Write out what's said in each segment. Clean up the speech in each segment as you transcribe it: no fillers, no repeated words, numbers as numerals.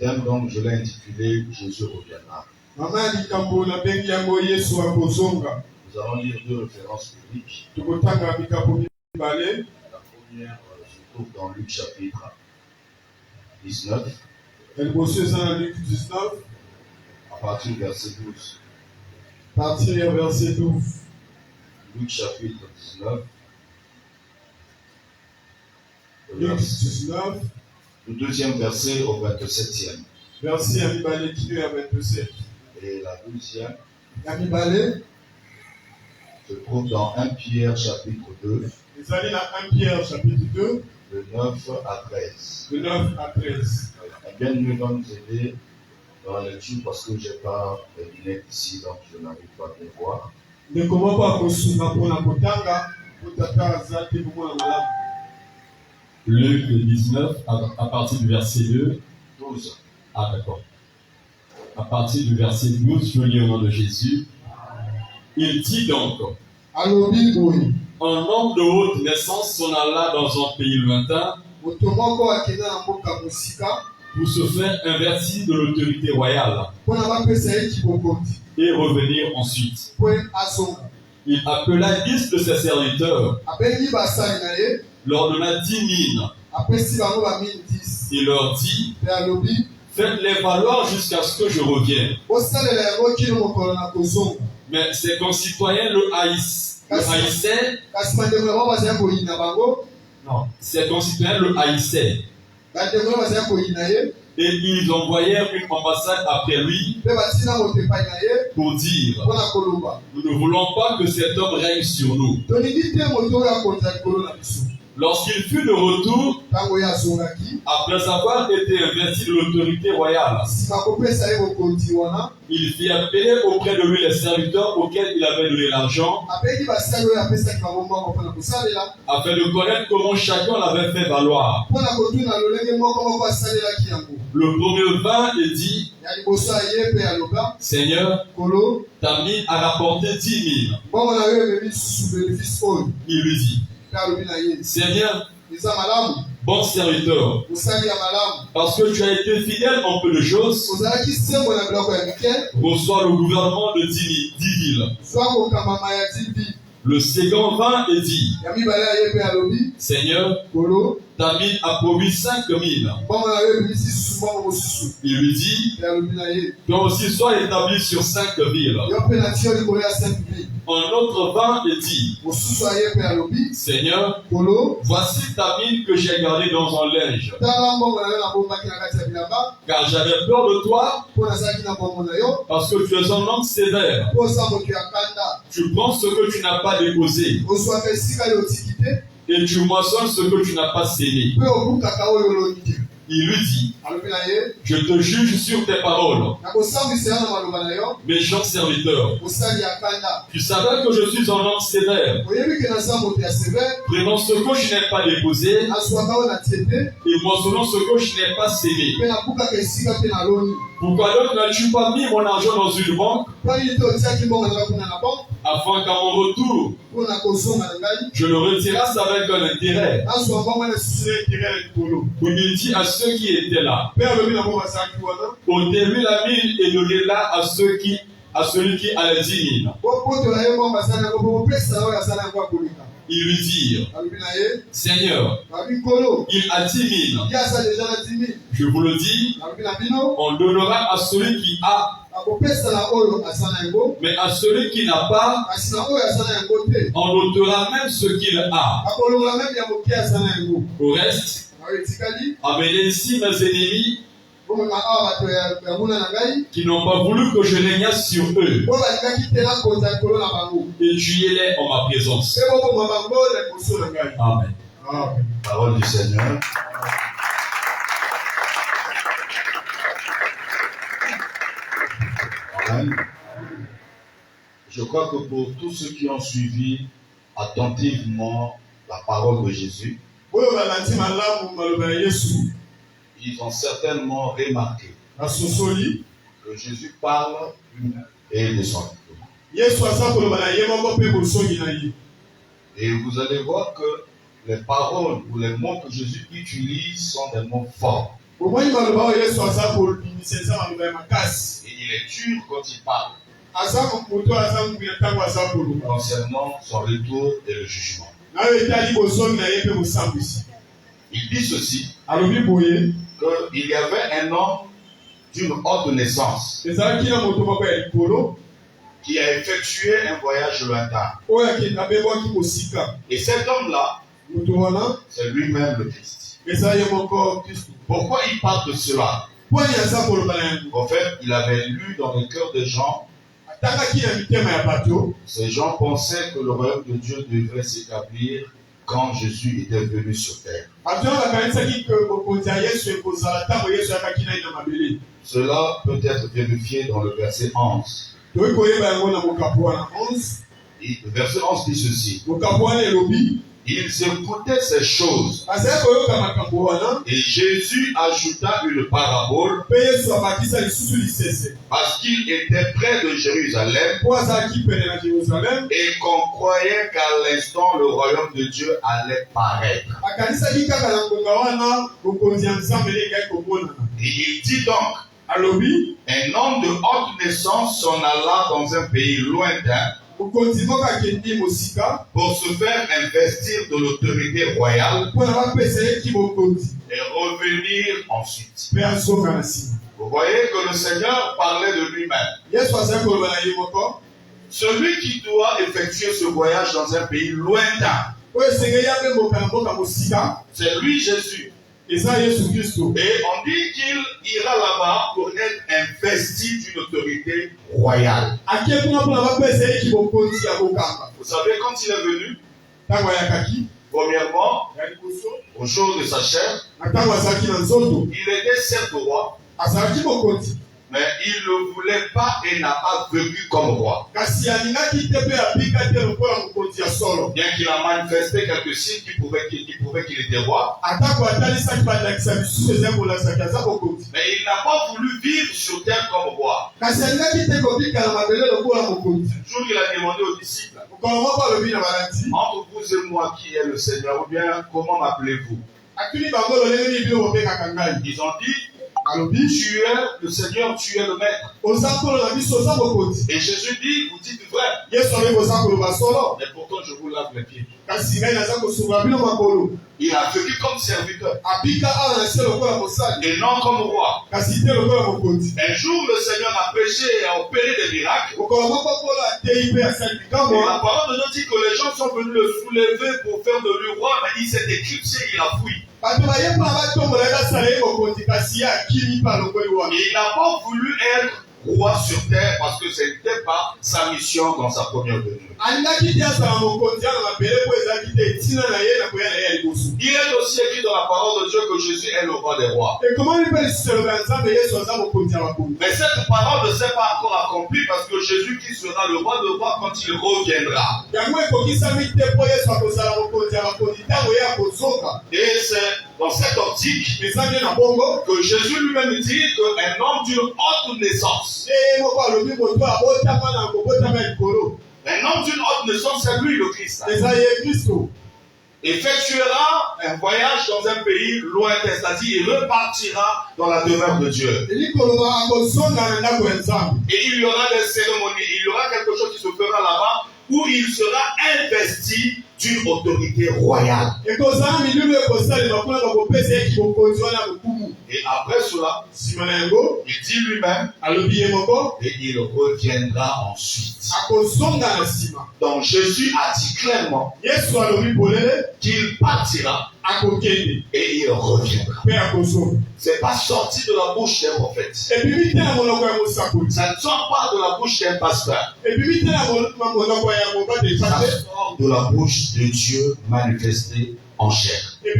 thème, donc, je l'ai intitulé Jésus reviendra. Nous allons lire deux références bibliques. La première se trouve dans Luc chapitre 19. À partir du verset 12. Luc chapitre 19. Le deuxième verset au 27e. Et la deuxième se trouve dans 1 Pierre chapitre 2. De 9 à 13. Et bien mieux va nous aider dans la lecture parce que je n'ai pas les lunettes ici, donc je n'arrive pas à bien voir. Luc 19, à partir du verset 2. 12. Ah, d'accord. À partir du verset 12, je lis au nom de Jésus. Il dit donc: un homme de haute naissance s'en alla dans un pays lointain pour se faire investir de l'autorité royale et revenir ensuite. Il appela 10 de ses serviteurs, leur donna 10 000 et leur dit: faites-les valoir jusqu'à ce que je revienne. Mais ses concitoyens le haïssaient. Non, ses concitoyens le haïssaient. Et ils envoyèrent une ambassade après lui pour dire: nous ne voulons pas que cet homme règne sur nous. Lorsqu'il fut de retour, après avoir été investi de l'autorité royale, il fit appeler auprès de lui les serviteurs auxquels il avait donné l'argent, afin de connaître comment chacun l'avait fait valoir. Le premier vint et dit: Seigneur, ta mine a rapporté 10 000. Il lui dit: Seigneur, bon serviteur, parce que tu as été fidèle en peu de choses, reçois le gouvernement de 10 villes. Le second vint et dit: Seigneur, ta mine a produit 5 000. Il lui dit: toi aussi sois établi sur 5 villes. Un autre vint et dit: Seigneur, voici ta mine que j'ai gardée dans un linge, car j'avais peur de toi, parce que tu es un homme sévère. Tu prends ce que tu n'as pas déposé, et tu moissonnes ce que tu n'as pas sémé. Il lui dit: je te juge sur tes paroles. Méchant serviteur, tu savais que je suis un homme sévère, prenant ce que je n'ai pas déposé et moissonnant ce que je n'ai pas sémé. Pourquoi donc n'as-tu pas mis mon argent dans une banque, afin qu'à mon retour, je le retirasse avec un intérêt? Il dit à ceux qui étaient là: ôtez-lui la mine et donnez-la à celui qui a les 10 000. Ils lui dirent: Seigneur, il a 10 000. Je vous le dis, on donnera à celui qui a, mais à celui qui n'a pas, on ôtera même ce qu'il a. Au reste, amenez ici mes ennemis qui n'ont pas voulu que je régnasse sur eux, et tuez-les en ma présence. Amen. Parole du Seigneur. Amen. Je crois que pour tous ceux qui ont suivi attentivement la parole de Jésus, ils ont certainement remarqué que Jésus parle et de son et vous allez voir que les paroles ou les mots que Jésus utilise sont des mots forts. il est dur quand il parle concernant son retour et le jugement. Il dit ceci, qu'il y avait un homme d'une haute naissance qui a effectué un voyage lointain. Et cet homme-là, c'est lui-même le Christ. Pourquoi il parle de cela? En fait, il avait lu dans le cœur des gens. Ces gens pensaient que le royaume de Dieu devrait s'établir quand Jésus était venu sur terre. Cela peut être vérifié dans le verset 11. Et le verset 11 dit ceci. Ils écoutaient ces choses. Et Jésus ajouta une parabole parce qu'il était près de Jérusalem et qu'on croyait qu'à l'instant le royaume de Dieu allait paraître. Et il dit donc, un homme de haute naissance s'en alla dans un pays lointain pour se faire investir de l'autorité royale et revenir ensuite. Vous voyez que le Seigneur parlait de lui-même. Celui qui doit effectuer ce voyage dans un pays lointain, c'est lui Jésus. Et on dit qu'il ira là-bas pour être investi d'une autorité royale. Vous savez, quand il est venu, premièrement, au jour de sa chair, il était certes roi, mais il ne voulait pas et n'a pas vécu comme roi. Bien qu'il a manifesté quelques signes qui prouvaient qu'il était roi, mais il n'a pas voulu vivre sur terre comme roi. Un jour, il a demandé aux disciples, entre vous et moi, qui est le Seigneur, ou bien comment m'appelez-vous? Ils ont dit, tu es le Seigneur, tu es le Maître. Et Jésus dit, vous dites vrai. Mais pourtant, je vous lave les pieds. Il a vécu comme serviteur et non comme roi. Un jour, le Seigneur a prêché et a opéré des miracles. Et la parole de Dieu dit que les gens sont venus le soulever pour faire de lui roi, mais il s'est éclipsé, il a fui. Et il n'a pas voulu être roi sur terre parce que ce n'était pas sa mission dans sa première venue. Il est aussi écrit dans la parole de Dieu que Jésus est le roi des rois. Mais cette parole ne s'est pas encore accomplie parce que Jésus qui sera le roi des rois quand il reviendra. Et c'est dans cette optique que Jésus lui-même dit qu'un homme d'une haute naissance, un homme d'une haute naissance, c'est lui le Christ, effectuera un voyage dans un pays lointain, c'est-à-dire il repartira dans la demeure de Dieu. Et il y aura des cérémonies, il y aura quelque chose qui se fera là-bas où il sera investi d'une autorité royale. Et après cela, il dit lui-même, et il reviendra ensuite. Donc Jésus a dit clairement qu'il partira et il reviendra. C'est pas sorti de la bouche d'un prophète. Ça ne sort pas de la bouche d'un pasteur. Ça sort de la bouche de Dieu manifesté en chair. Et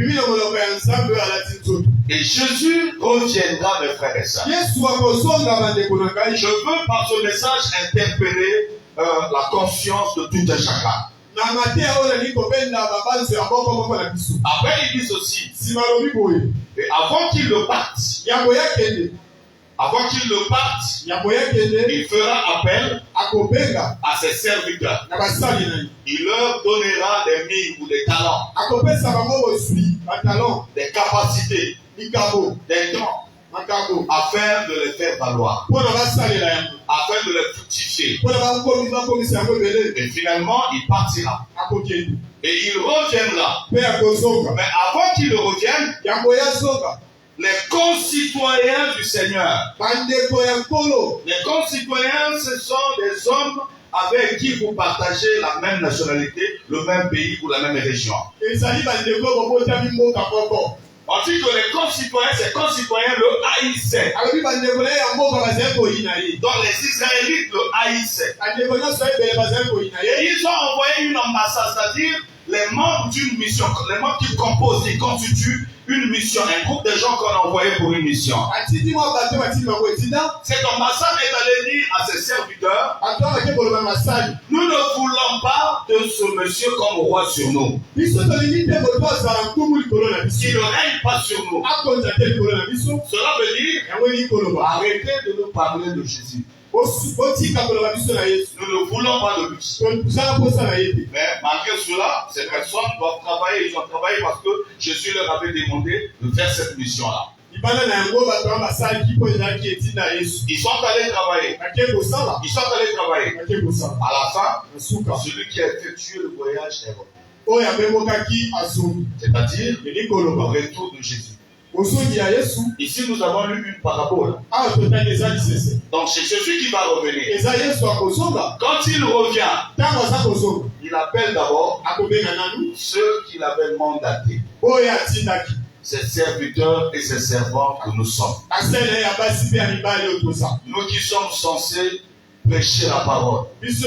Jésus reviendra, mes frères et sœurs. Je veux par ce message interpeller la conscience de tout un chacun. Après, il dit ceci. Et avant qu'il ne parte, il fera appel à ses serviteurs. Il leur donnera des mines ou des talents, des capacités. des dons, afin de les faire valoir, afin de les fructifier. Et finalement, il partira. Et il reviendra. Mais avant qu'il revienne, les concitoyens du Seigneur. Les concitoyens, ce sont des hommes avec qui vous partagez la même nationalité, le même pays ou la même région. On dit que les concitoyens, ces concitoyens le haïssaient. Donc les Israélites le haïssaient. Et ils ont envoyé une ambassade, c'est-à-dire les membres d'une mission, les membres qui composent et constituent une mission, un groupe de gens qu'on a envoyé pour une mission. Cette ambassade est allée dire à ses serviteurs, nous ne voulons pas de ce monsieur comme roi sur nous. Qu'il ne règne pas sur nous. Cela veut dire, arrêtez de nous parler de Jésus. Nous ne voulons pas de lui. Mais malgré cela, ces personnes doivent travailler. Ils ont travaillé parce que Jésus leur avait demandé de faire cette mission-là. Ils sont allés travailler. Ils sont allés travailler. À la fin, celui qui a effectué le voyage est revenu. C'est-à-dire le retour de Jésus. Ici, nous avons lu une parabole. Donc, c'est Jésus qui va revenir. Quand il revient, il appelle d'abord ceux qu'il avait mandatés. Ses serviteurs et ses servants que nous sommes. Nous qui sommes censés prêcher la parole. Nous qui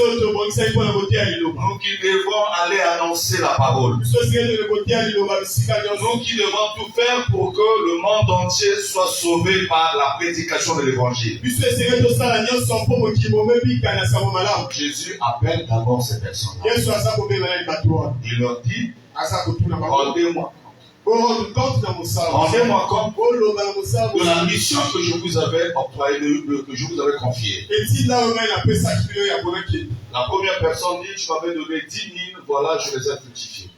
devons aller annoncer la parole. Nous qui devons tout faire pour que le monde entier soit sauvé par la prédication de l'évangile. Jésus appelle d'abord ces personnes-là. Il leur dit, rendez-moi. Rendez-moi compte de la mission que je vous avais octroyée, que je vous avais confiée. La première personne dit, tu m'avais donné 10 000, voilà, je les ai fructifiés.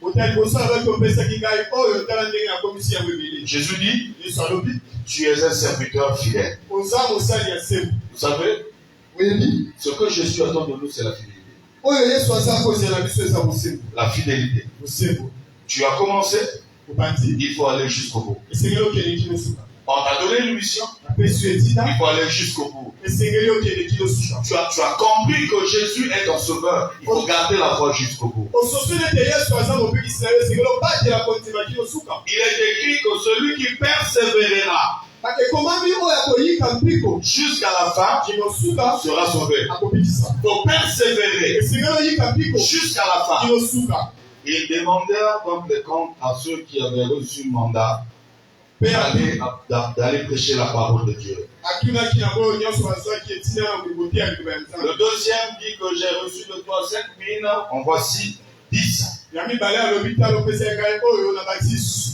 Jésus dit, tu es un serviteur fidèle. Vous savez, ce que Jésus attend de nous, c'est la fidélité. La fidélité. Tu as commencé, il faut aller jusqu'au bout. On t'a donné une mission, il faut aller jusqu'au bout. Tu as compris que Jésus est ton sauveur, il faut garder la foi jusqu'au bout. Il est écrit que celui qui persévérera jusqu'à la fin sera sauvé. Il faut persévérer jusqu'à la fin. Ils demandèrent donc des comptes à ceux qui avaient reçu le mandat d'aller prêcher la parole de Dieu. Le deuxième dit que j'ai reçu de toi 5 000, en voici 10.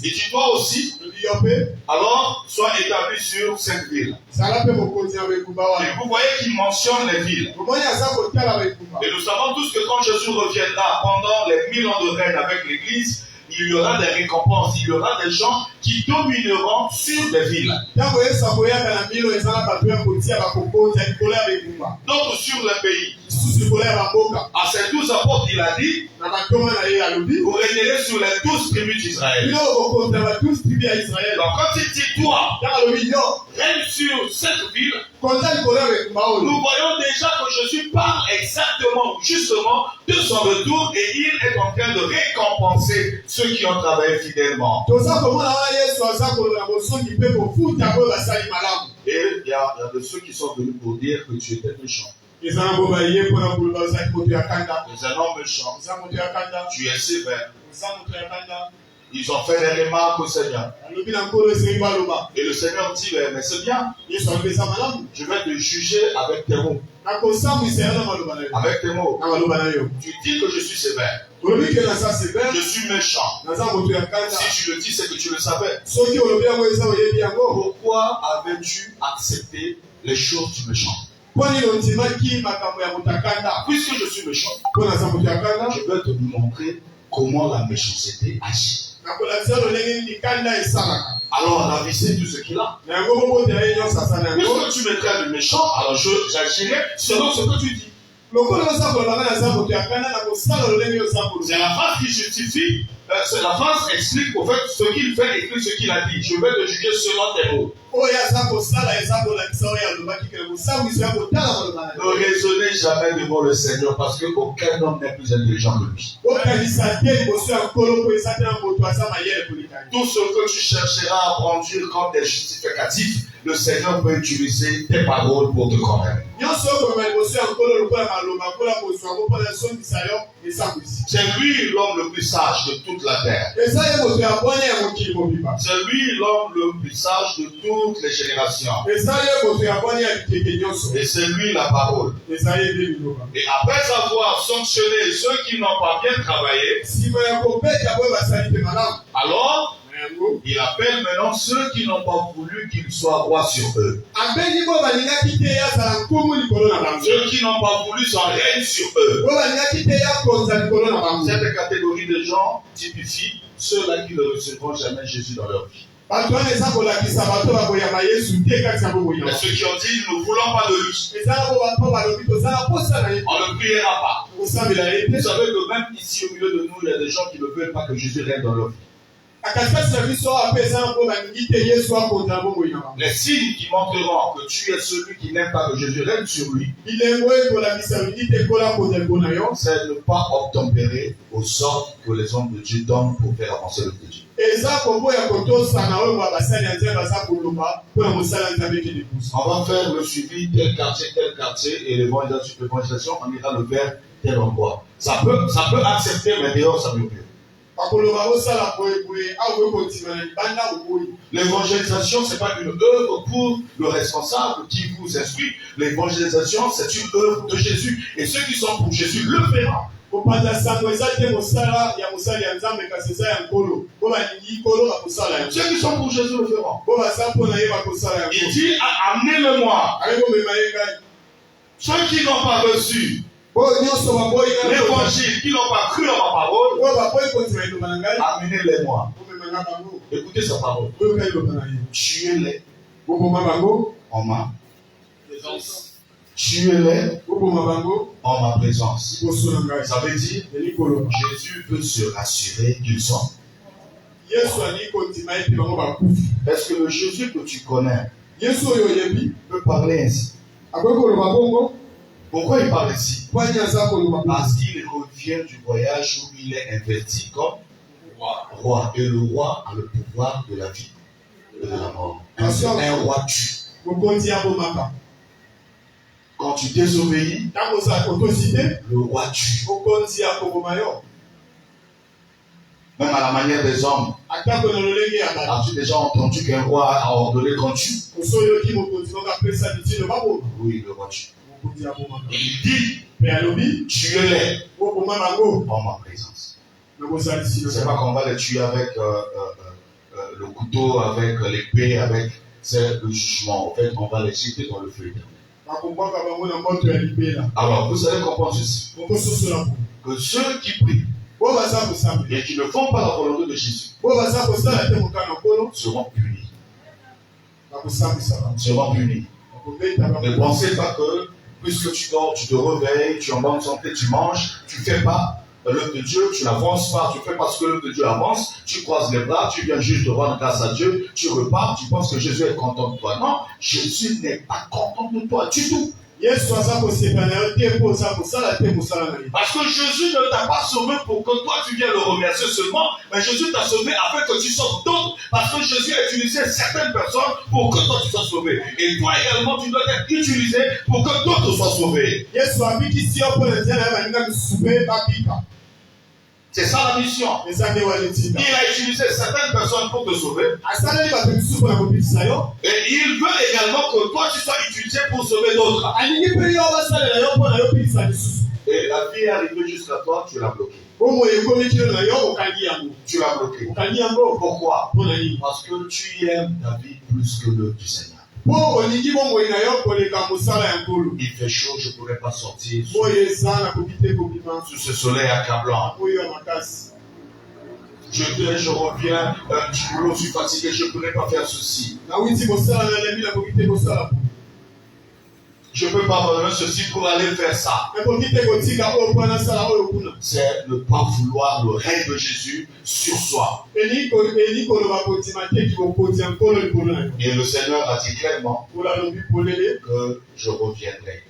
Et tu dois aussi, alors, sois établi sur 5 villes. Et vous voyez qu'il mentionne les villes. Et nous savons tous que quand Jésus reviendra pendant les 1000 ans de règne avec l'Église, il y aura des récompenses, il y aura des gens qui domineront sur des villes. D'autres sur le pays. À ces 12 apôtres, il a dit, vous régnerez sur les 12 tribus d'Israël. Donc quand il dit toi, règne sur cette ville, nous voyons déjà que Jésus parle exactement, justement, de son retour et il est en train de récompenser ceux qui ont travaillé fidèlement. Et il y a de ceux qui sont venus pour dire que tu étais méchant. Tu es un homme méchant. Tu es sévère. Ils ont fait des remarques au Seigneur. Et le Seigneur dit, mais c'est bien. Je vais te juger avec tes mots. Avec tes mots. Tu dis que je suis sévère. Je suis méchant. Si tu le dis, c'est que tu le savais. Pourquoi avais-tu accepté les choses du méchant? Puisque je suis méchant, je vais te montrer comment la méchanceté agit. Alors on a vissé tout ce qu'il a. Puisque tu me traites de méchant, alors j'agirai selon ce que tu dis. C'est la phrase qui justifie, c'est la phrase explique au fait ce qu'il fait et ce qu'il a dit. Je vais te juger selon tes mots. Ne raisonnez jamais devant le Seigneur parce qu'aucun homme n'est plus intelligent que lui. Tout ce que tu chercheras à prendre comme des justificatifs, le Seigneur peut utiliser tes paroles pour te convaincre. C'est lui l'homme le plus sage de toute la terre. C'est lui l'homme le plus sage de toutes les générations. Et c'est lui la parole. Et après avoir sanctionné ceux qui n'ont pas bien travaillé, alors il appelle maintenant ceux qui n'ont pas voulu qu'il soit roi sur eux. Ceux qui n'ont pas voulu son règne sur eux. Cette catégorie de gens typifie ceux-là qui ne recevront jamais Jésus dans leur vie. Et ceux qui ont dit nous ne voulons pas de lui, on ne priera pas. Vous savez que même ici au milieu de nous, il y a des gens qui ne veulent pas que Jésus règne dans leur vie. Les signes qui montreront que tu es celui qui n'aime pas que Jésus règne sur lui, c'est de ne pas obtempérer aux sortes que les hommes de Dieu donnent pour faire avancer le de Dieu. On va faire le suivi tel quartier et l'évangélisation, on ira le faire tel endroit. Ça peut accepter, mais dehors ça ne veut plus. L'évangélisation, ce n'est pas une œuvre pour le responsable qui vous instruit. L'évangélisation, c'est une œuvre de Jésus. Et ceux qui sont pour Jésus le feront. Ceux qui sont pour Jésus le feront. Il dit, amenez-le-moi. Ceux qui n'ont pas reçu l'évangile, qui n'ont pas cru en ma parole, amenez-les-moi. Écoutez sa parole. Tuez-les en ma présence. Tuez-les en ma présence. Ça veut dire Jésus peut se rassurer qu'ils sont. Est-ce que le Jésus que tu connais peut parler ainsi? Pourquoi il parle ici? Parce qu'il revient du voyage où il est inverti comme roi. Et le roi a le pouvoir de la vie et de la mort. Un roi tue. Quand tu désobéis, le roi tue. Même à la manière des hommes. As-tu déjà entendu qu'un roi a ordonné qu'on tue? Oui, le roi tue. Il dit, tuez-les en ma présence. C'est pas qu'on va les tuer avec le couteau, avec l'épée, avec le jugement. En fait, on va les jeter dans le feu. Alors, vous allez comprendre ceci. Que ceux qui prient et qui ne font pas la volonté de Jésus seront punis. Seront punis. Ne pensez pas que puisque tu dors, tu te réveilles, tu es en bonne santé, tu manges, tu ne fais pas l'œuvre de Dieu, tu n'avances pas, tu fais parce que l'œuvre de Dieu avance, tu croises les bras, tu viens juste de rendre grâce à Dieu, tu repars, tu penses que Jésus est content de toi. Non, Jésus n'est pas content de toi du tout. Parce que Jésus ne t'a pas sauvé pour que toi tu viennes le remercier seulement, mais Jésus t'a sauvé afin que tu sauves d'autres, parce que Jésus a utilisé certaines personnes pour que toi tu sois sauvé. Et toi également tu dois être utilisé pour que d'autres soient sauvés. C'est ça la mission. Il a utilisé certaines personnes pour te sauver. Et il veut également que toi tu sois utilisé pour sauver d'autres. Et la vie est arrivée jusqu'à toi, tu l'as bloqué. Tu l'as bloqué. Pourquoi? Parce que tu aimes ta vie plus que l'œuvre du Seigneur. Il fait chaud, je ne pourrais pas sortir sous ce soleil accablant. je reviens du boulot, je suis fatigué, je ne pourrais pas faire ceci. Je ne peux pas abandonner ceci pour aller faire ça. C'est ne pas vouloir le règne de Jésus sur soi. Et le Seigneur a dit clairement que je reviendrai.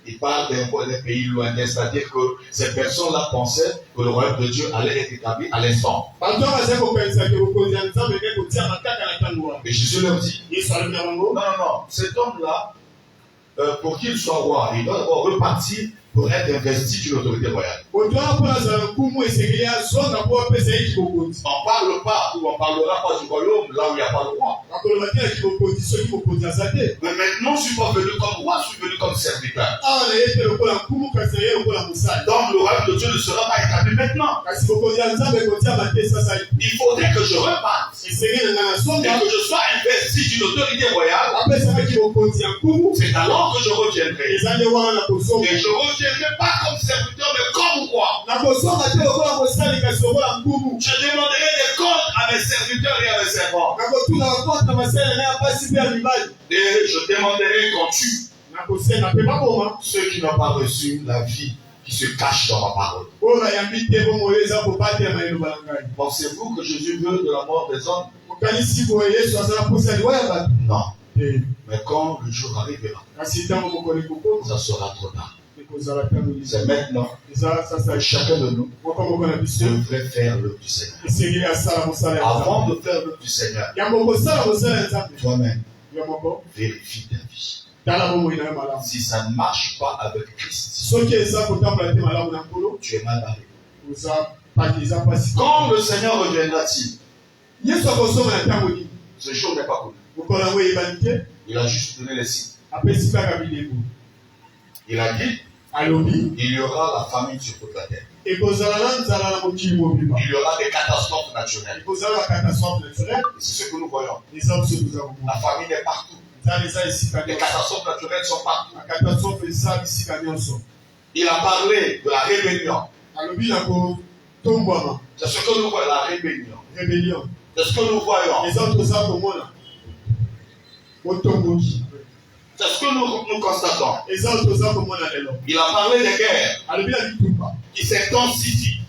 Il parle des pays lointains, c'est-à-dire que ces personnes-là pensaient que le royaume de Dieu allait être établi à l'instant. Et Jésus leur dit, non, cet homme-là, pour qu'il soit roi, il doit d'abord repartir pour être investi d'une autorité royale. On ne parle pas ou on parlera pas du royaume là où il n'y a pas de roi. Mais maintenant, je ne suis pas venu comme roi, je suis venu comme serviteur. Donc le royaume de Dieu ne sera pas établi maintenant. Il faudrait que je reparte et que je sois investi d'une autorité royale. C'est alors que je reviendrai. Et je ne reviendrai pas comme serviteur, mais comme roi. Je demanderai des comptes à mes serviteurs et à mes servants. Et je demanderai qu'on tue ceux qui n'ont pas reçu la vie qui se cache dans ma parole. Pensez-vous que Jésus veut de la mort des hommes? Non. Mais quand le jour arrivera, ça sera trop tard. C'est maintenant que chacun de nous devrait faire l'œuvre du Seigneur. Avant de faire l'œuvre du Seigneur, toi-même, vérifie ta vie. Si ça ne marche pas avec Christ, tu es mal barré. Quand le Seigneur reviendra-t-il? Ce jour n'est pas connu. Il a juste donné les signes. Il a dit, il y aura la famine sur toute la terre. Il y aura des catastrophes naturelles. Et c'est ce que nous voyons. La famine est partout. Les catastrophes naturelles sont partout. Il a parlé de la rébellion. C'est ce que nous voyons, la rébellion. C'est ce que nous voyons. C'est ce que nous constatons. Il a parlé des guerres qui s'intensifient.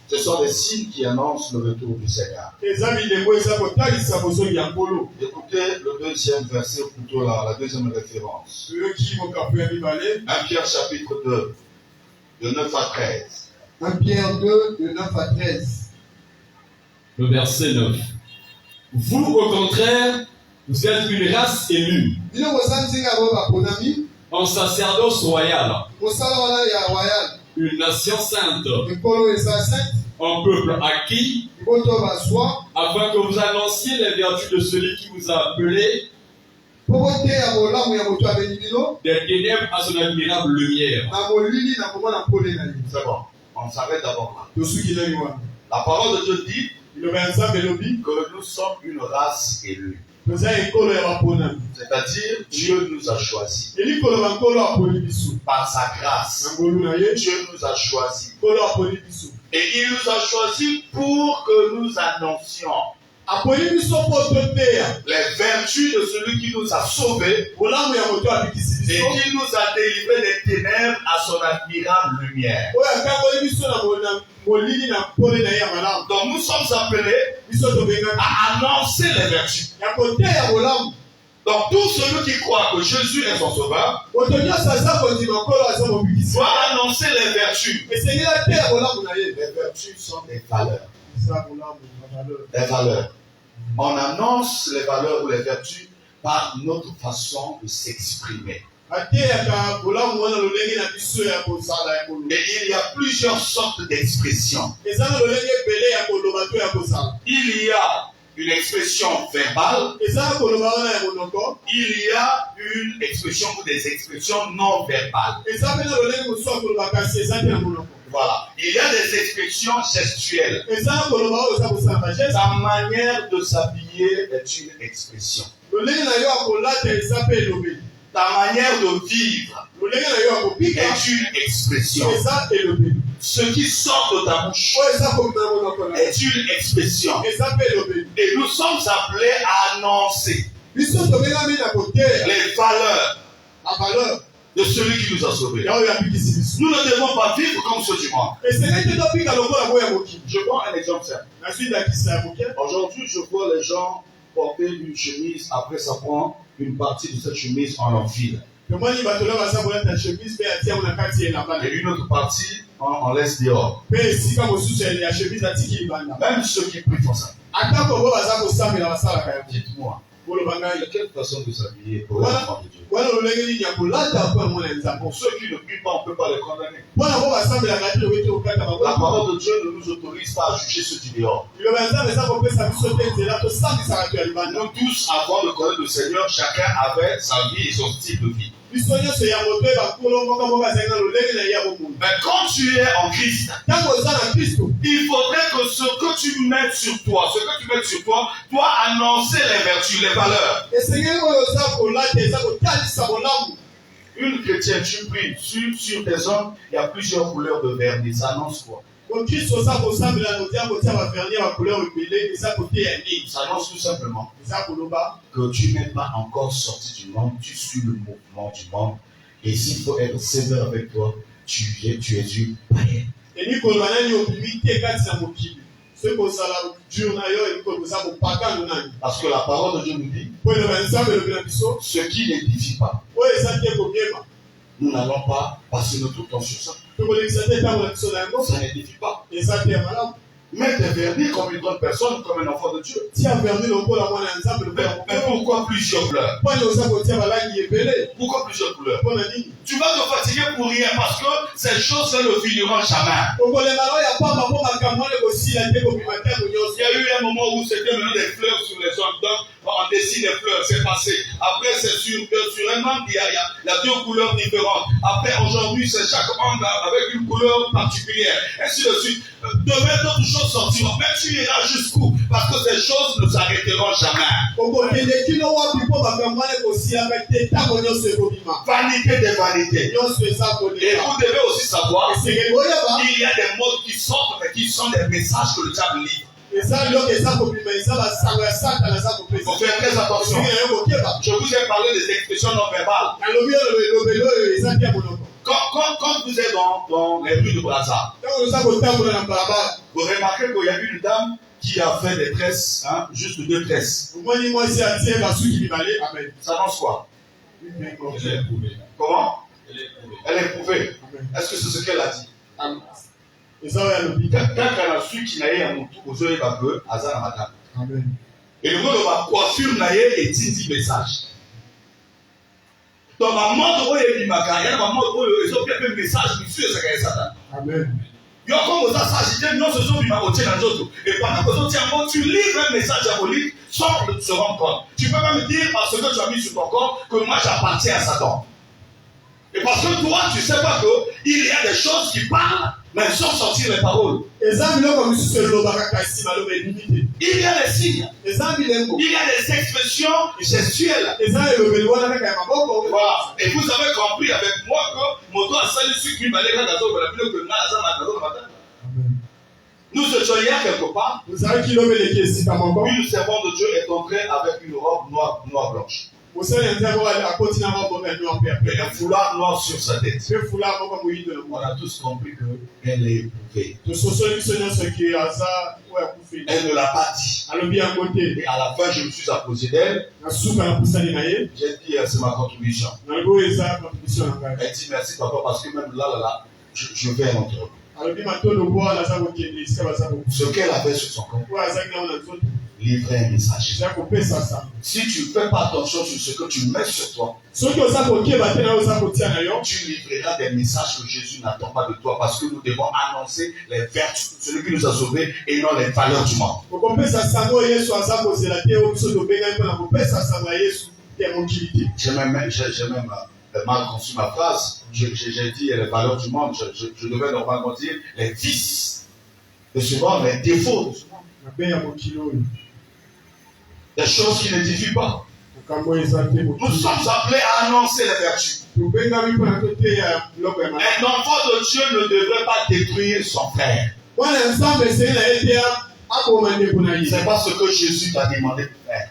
Ce sont des signes qui annoncent le retour du Seigneur. Écoutez le deuxième verset, ou plutôt la deuxième référence. 1 Pierre chapitre 2, de 9 à 13. 1 Pierre 2, de 9 à 13. Le verset 9. Vous, au contraire, vous êtes une race élue, un sacerdoce royal, une nation sainte, un peuple acquis, afin que vous annonciez les vertus de celui qui vous a appelé des ténèbres à son admirable lumière. C'est bon, on s'arrête d'abord là. La parole de Dieu dit que nous sommes une race élue. C'est-à-dire, Dieu nous a choisis. Par sa grâce, Dieu nous a choisis. Et il nous a choisis pour que nous annoncions les vertus de celui qui nous a sauvés et qui nous a délivrés des ténèbres à son admirable lumière. Donc nous sommes appelés à annoncer les vertus. Donc tout celui qui croit que Jésus est son sauveur doit annoncer les vertus. Les vertus sont des valeurs. Des valeurs. On annonce les valeurs ou les vertus par notre façon de s'exprimer. Et il y a plusieurs sortes d'expressions. Il y a une expression verbale. Il y a une expression ou des expressions non verbales. Voilà. Il y a des expressions gestuelles. Ta manière de s'habiller est une expression. Ta manière de vivre est une expression. Ce qui sort de ta bouche est une expression. Et nous sommes appelés à annoncer les valeurs de celui qui nous a sauvés. Nous ne devons pas vivre comme ceux du monde. Je prends un exemple simple. Aujourd'hui, je vois les gens porter une chemise, après ça prend une partie de cette chemise, on l'enfile. Et une autre partie, on laisse dehors. Même ceux qui prient font ça. Dites-moi, de quelle façon de s'habiller pour l'enfant de Dieu? Pour ceux qui ne prient pas, on ne peut pas les condamner. La parole de Dieu ne nous autorise pas à juger ceux qui dehors. Nous tous, avant de connaître le Seigneur, chacun avait sa vie et son style de vie. Mais quand tu es en Christ, il faudrait que ce que tu mettes sur toi, doit annoncer les vertus, les valeurs. Une chrétienne, tu pries sur tes ongles, il y a plusieurs couleurs de vernis. Ça annonce quoi? Ça annonce tout simplement que tu n'es pas encore sorti du monde, tu suis le mouvement du monde. Et s'il faut être sévère avec toi, tu es une païenne. Parce que la parole de Dieu nous dit, ce qui n'édifie pas, nous n'allons pas passer notre temps sur ça. Ça n'édifie pas. Mets tes vernis comme une bonne personne, comme un enfant de Dieu. Mais pourquoi plusieurs couleurs? Pourquoi plusieurs couleurs? Tu vas te fatiguer pour rien parce que ces choses ne finiront jamais. Il y a eu un moment où c'était maintenant des fleurs sur les ongles. Donc, on dessine des fleurs, c'est passé. Après, c'est sur un angle, il y a deux couleurs différentes. Après, aujourd'hui, c'est chaque angle avec une couleur particulière. Ainsi de suite. Demain, d'autres choses sortiront. Mais tu iras jusqu'où? Parce que ces choses ne s'arrêteront jamais. Vanité des vanités. Et vous devez aussi savoir qu'il y a des mots qui sortent, mais qui sont des messages que le diable livre. Il faut faire très attention. Je vous ai parlé des expressions non verbales. Quand vous êtes dans les rues de Brazza, vous remarquez qu'il y a une dame qui a fait des tresses, juste 2 tresses. Ça annonce quoi? Elle est éprouvée. Comment? Elle est éprouvée. Est-ce que c'est ce qu'elle a dit? Quand elle a su qu'il y a un moutou, vous avez un peu, Hazara Madame. Et le mot de ma coiffure n'a est 10 messages. Donc, ma mode, il y a un message, monsieur, c'est Satan. Amen. Et pendant que tu livres un message diabolique sans se rendre compte. Tu peux même dire parce que tu as mis sur ton corps que moi j'appartiens à Satan. Et parce que toi, tu ne sais pas qu'il y a des choses qui parlent, mais sans sortir les paroles. Il y a des signes. Il y a des expressions gestuelles. Voilà. Et vous avez compris avec moi que mon doigt a sali sur qui m'allait quand nous étions hier quelque part. Puis le servant de Dieu est entré avec une robe noire blanche. Et un foulard noir sur sa tête. On a tous compris qu'elle est éprouvée. Elle ne l'a pas dit. Et à la fin, je me suis approché d'elle. J'ai dit, c'est ma contribution. Elle dit, merci papa, parce que même là, je vais entrer. Ce qu'elle avait sur son corps, livrer un message. Si tu ne fais pas attention sur ce que tu mets sur toi, tu livreras des messages que Jésus n'attend pas de toi, parce que nous devons annoncer les vertus de celui qui nous a sauvés et non les valeurs du monde. J'ai même mal conçu ma phrase. J'ai dit les valeurs du monde. Je devais normalement dire les vices de ce monde, les défauts de ce monde. Des choses qui n'édifient pas. Nous sommes appelés à annoncer les vertus. Un enfant de Dieu ne devrait pas détruire son frère. C'est pas ce que Jésus t'a demandé de faire.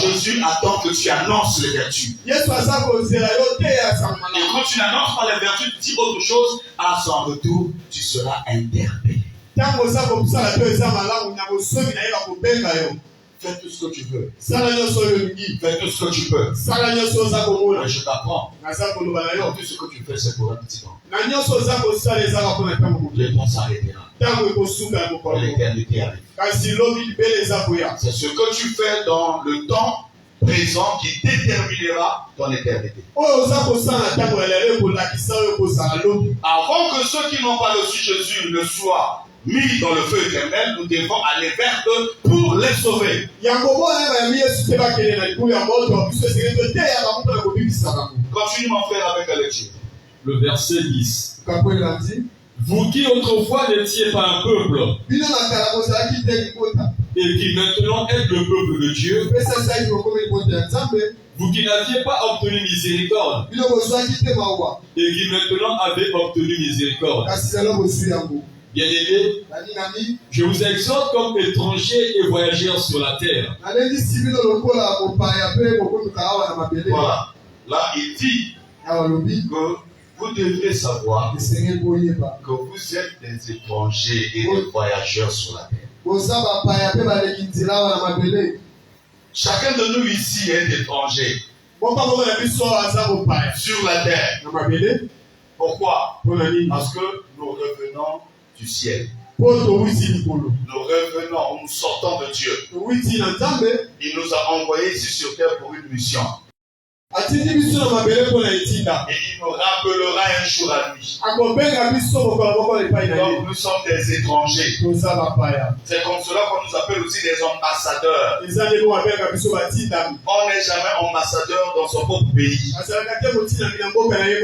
Jésus attend que tu annonces les vertus. Et quand tu n'annonces pas les vertus, tu dis autre chose, à son retour, tu seras interpellé. Fais tout ce que tu veux. Fais tout ce que tu peux. Mais je t'apprends. Tout ce que tu fais, c'est pour un petit temps. Le temps s'arrêtera. L'éternité arrive. C'est ce que tu fais dans le temps présent qui déterminera ton éternité. Avant que ceux qui n'ont pas reçu Jésus ne soient mis dans le feu éternel, nous devons aller vers eux pour les sauver. Continue mon frère avec la lecture. Le verset 10. Vous qui autrefois n'étiez pas un peuple, et qui maintenant êtes le peuple de Dieu, vous qui n'aviez pas obtenu miséricorde, et qui maintenant avez obtenu miséricorde. Bien-aimés, je vous exhorte comme étrangers et voyageurs sur la terre. Voilà. Là, il dit que vous devrez savoir que vous êtes des étrangers et des voyageurs sur la terre. Chacun de nous ici est étranger sur la terre. Pourquoi? Parce que nous revenons du ciel. Nous revenons, nous sortons de Dieu. Il nous a envoyés ici sur terre pour une mission. Et il nous rappellera un jour à lui. Donc nous sommes des étrangers. C'est comme cela qu'on nous appelle aussi des ambassadeurs. On n'est jamais ambassadeur dans son propre pays. On est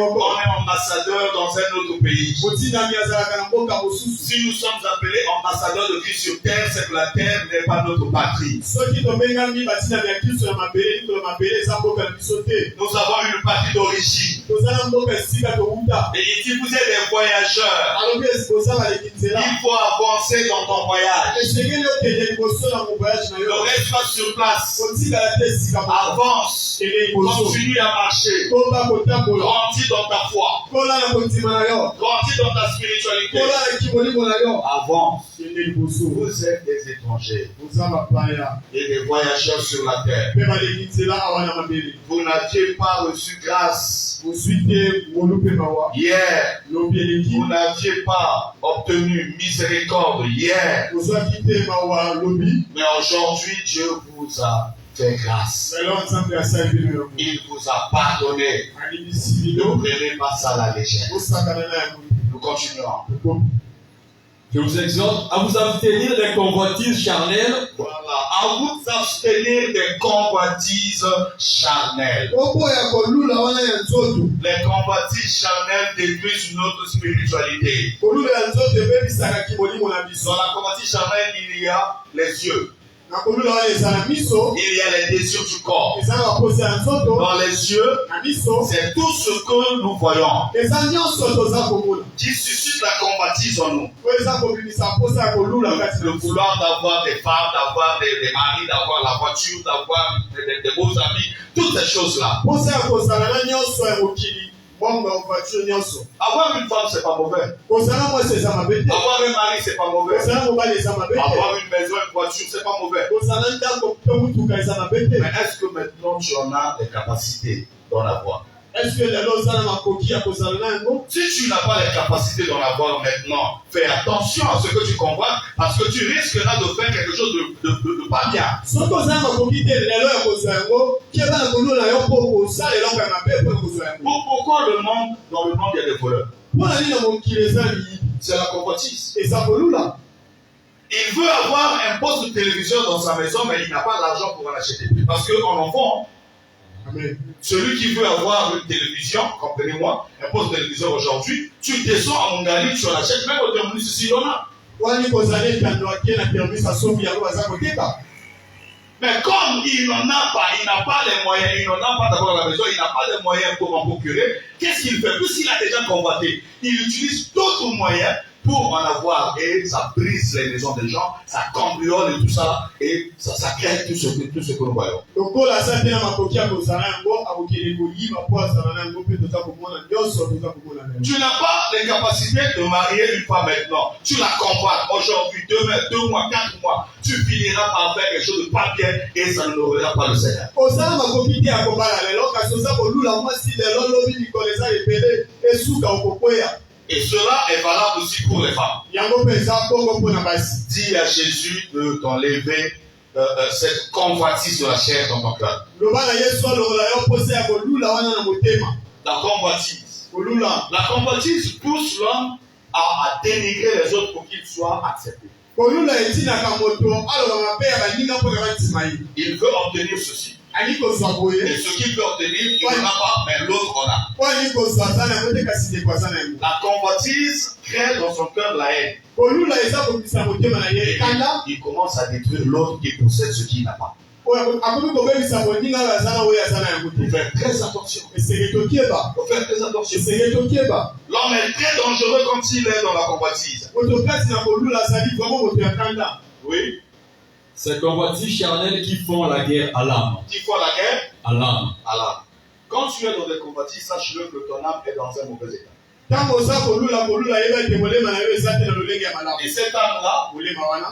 ambassadeur dans un autre pays. Si nous sommes appelés ambassadeurs de Christ sur terre, c'est que la terre n'est pas notre patrie. Nous avons une patrie d'origine. Et il dit, vous êtes des voyageurs. Il faut avancer dans ton voyage. Ne reste pas sur place. Avance. Continue à marcher. Grandis dans ta foi. Grandis dans ta spiritualité. Avance. Vous êtes des étrangers et des voyageurs sur la terre. Vous n'aviez pas reçu grâce hier. Vous n'aviez pas obtenu miséricorde hier. Mais aujourd'hui, Dieu vous a fait grâce. Il vous a pardonné. Ne prenez pas ça à la légère. Nous continuons. Je vous exhorte à vous abstenir des convoitises charnelles. Voilà, à vous abstenir des convoitises charnelles. Les convoitises charnelles détruisent notre spiritualité. Dans la convoitise charnelle, il y a les yeux. Il y a les désirs du corps. Dans les yeux, c'est tout ce que nous voyons qui suscite la convoitise en nous. Le vouloir d'avoir des femmes, d'avoir des maris, d'avoir la voiture, d'avoir des beaux amis, toutes ces choses-là. Avoir une femme, c'est pas mauvais. Avoir un mari, c'est pas mauvais. Avoir une maison, une voiture, c'est pas mauvais. Mais est-ce que maintenant tu en as les capacités d'en avoir? Si tu n'as pas les capacités d'en avoir maintenant, fais attention à ce que tu convoites, parce que tu risqueras de faire quelque chose de pas bien. Pourquoi dans le monde il y a des voleurs? C'est la convoitise. Il veut avoir un poste de télévision dans sa maison, mais il n'a pas l'argent pour en acheter. Parce qu'en enfant, celui qui veut avoir une télévision, comprenez-moi, un poste de télévision aujourd'hui, tu descends à Mongali, tu l'achètes, même au terminus ici, il y en a. Mais comme il n'en a pas, il n'a pas les moyens, il n'en a pas d'abord à la maison, il n'a pas les moyens pour en procurer, qu'est-ce qu'il fait? Puisqu'il a déjà convoité, il utilise d'autres moyens pour en avoir, et ça brise les maisons des gens, ça cambriole et tout ça, et ça crée tout ce que nous voyons. Tu n'as pas les capacités de marier une femme maintenant. Tu la convoites aujourd'hui, demain, 2 mois, 4 mois. Tu finiras par faire quelque chose de pas bien et ça ne nourrira pas le Seigneur. Et cela est valable aussi pour les femmes. Dis à Jésus de t'enlever cette convoitise de la chair dans ton cœur. La convoitise. La convoitise pousse l'homme à dénigrer les autres pour qu'ils soient acceptés. Il veut obtenir ceci. Et ce qu'il veut obtenir, il n'en a pas, mais l'autre en a. La convoitise crée dans son cœur la haine. Il commence à détruire l'autre qui possède ce qu'il n'a pas. Il faut faire très attention. L'homme est très dangereux quand il est dans la convoitise. Oui. C'est convoitises charnelles qui font la guerre à l'âme. Qui font la guerre à l'âme. À l'âme. Quand tu es dans des convoitises, sache-le que ton âme est dans un mauvais état. Et cette âme-là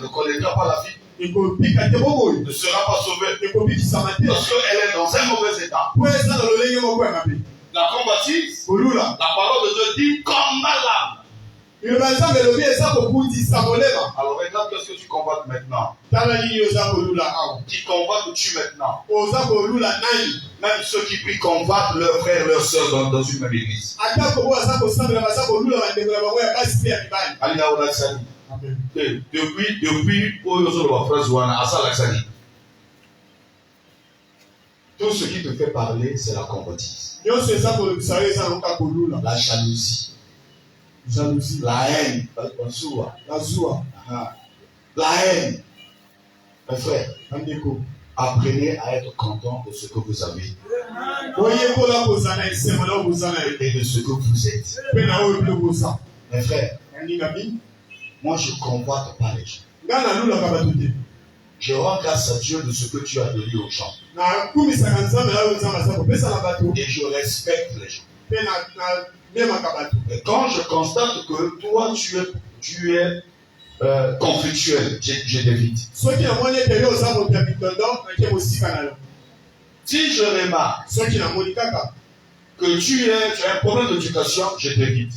ne connaîtra pas la vie. Ne sera pas sauvée. Parce qu'elle est dans un mauvais état. La convoitise, la parole de Dieu dit combat l'âme. Alors regarde qu'est-ce que tu combattes maintenant. Qui combattent-tu maintenant? Même ceux qui prient combattent leurs frères et leurs sœurs dans une même église. Tout ce qui te fait parler, c'est la convoitise. La jalousie. La haine. La haine. Mes frères, apprenez à être content de ce que vous avez. Et de ce que vous êtes. Mes frères, moi je ne convoite pas les gens. Je rends grâce à Dieu de ce que tu as donné aux gens. Et je respecte les gens. Et quand je constate que toi tu es conflictuel, je t'évite. Si je remarque que tu as un problème d'éducation, je t'évite.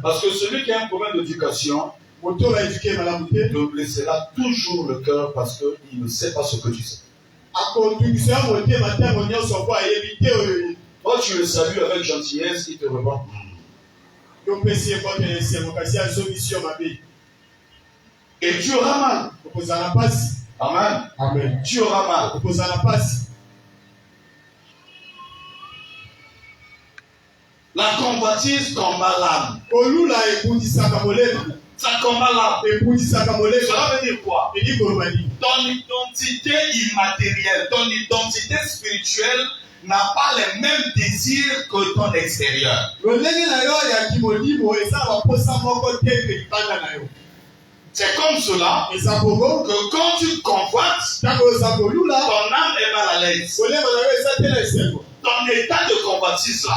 Parce que celui qui a un problème d'éducation te blessera toujours le cœur parce qu'il ne sait pas ce que tu sais. Quand tu le salues avec gentillesse, il te répond. Et tu auras mal. Amen. Amen. Tu auras mal. La convoitise combat l'âme. Ça combat l'âme. Cela veut dire quoi? Ton identité immatérielle, ton identité spirituelle n'a pas les mêmes désirs que ton extérieur. C'est comme cela que quand tu convoites, ton âme est mal à l'aise. Ton état de convoitise là,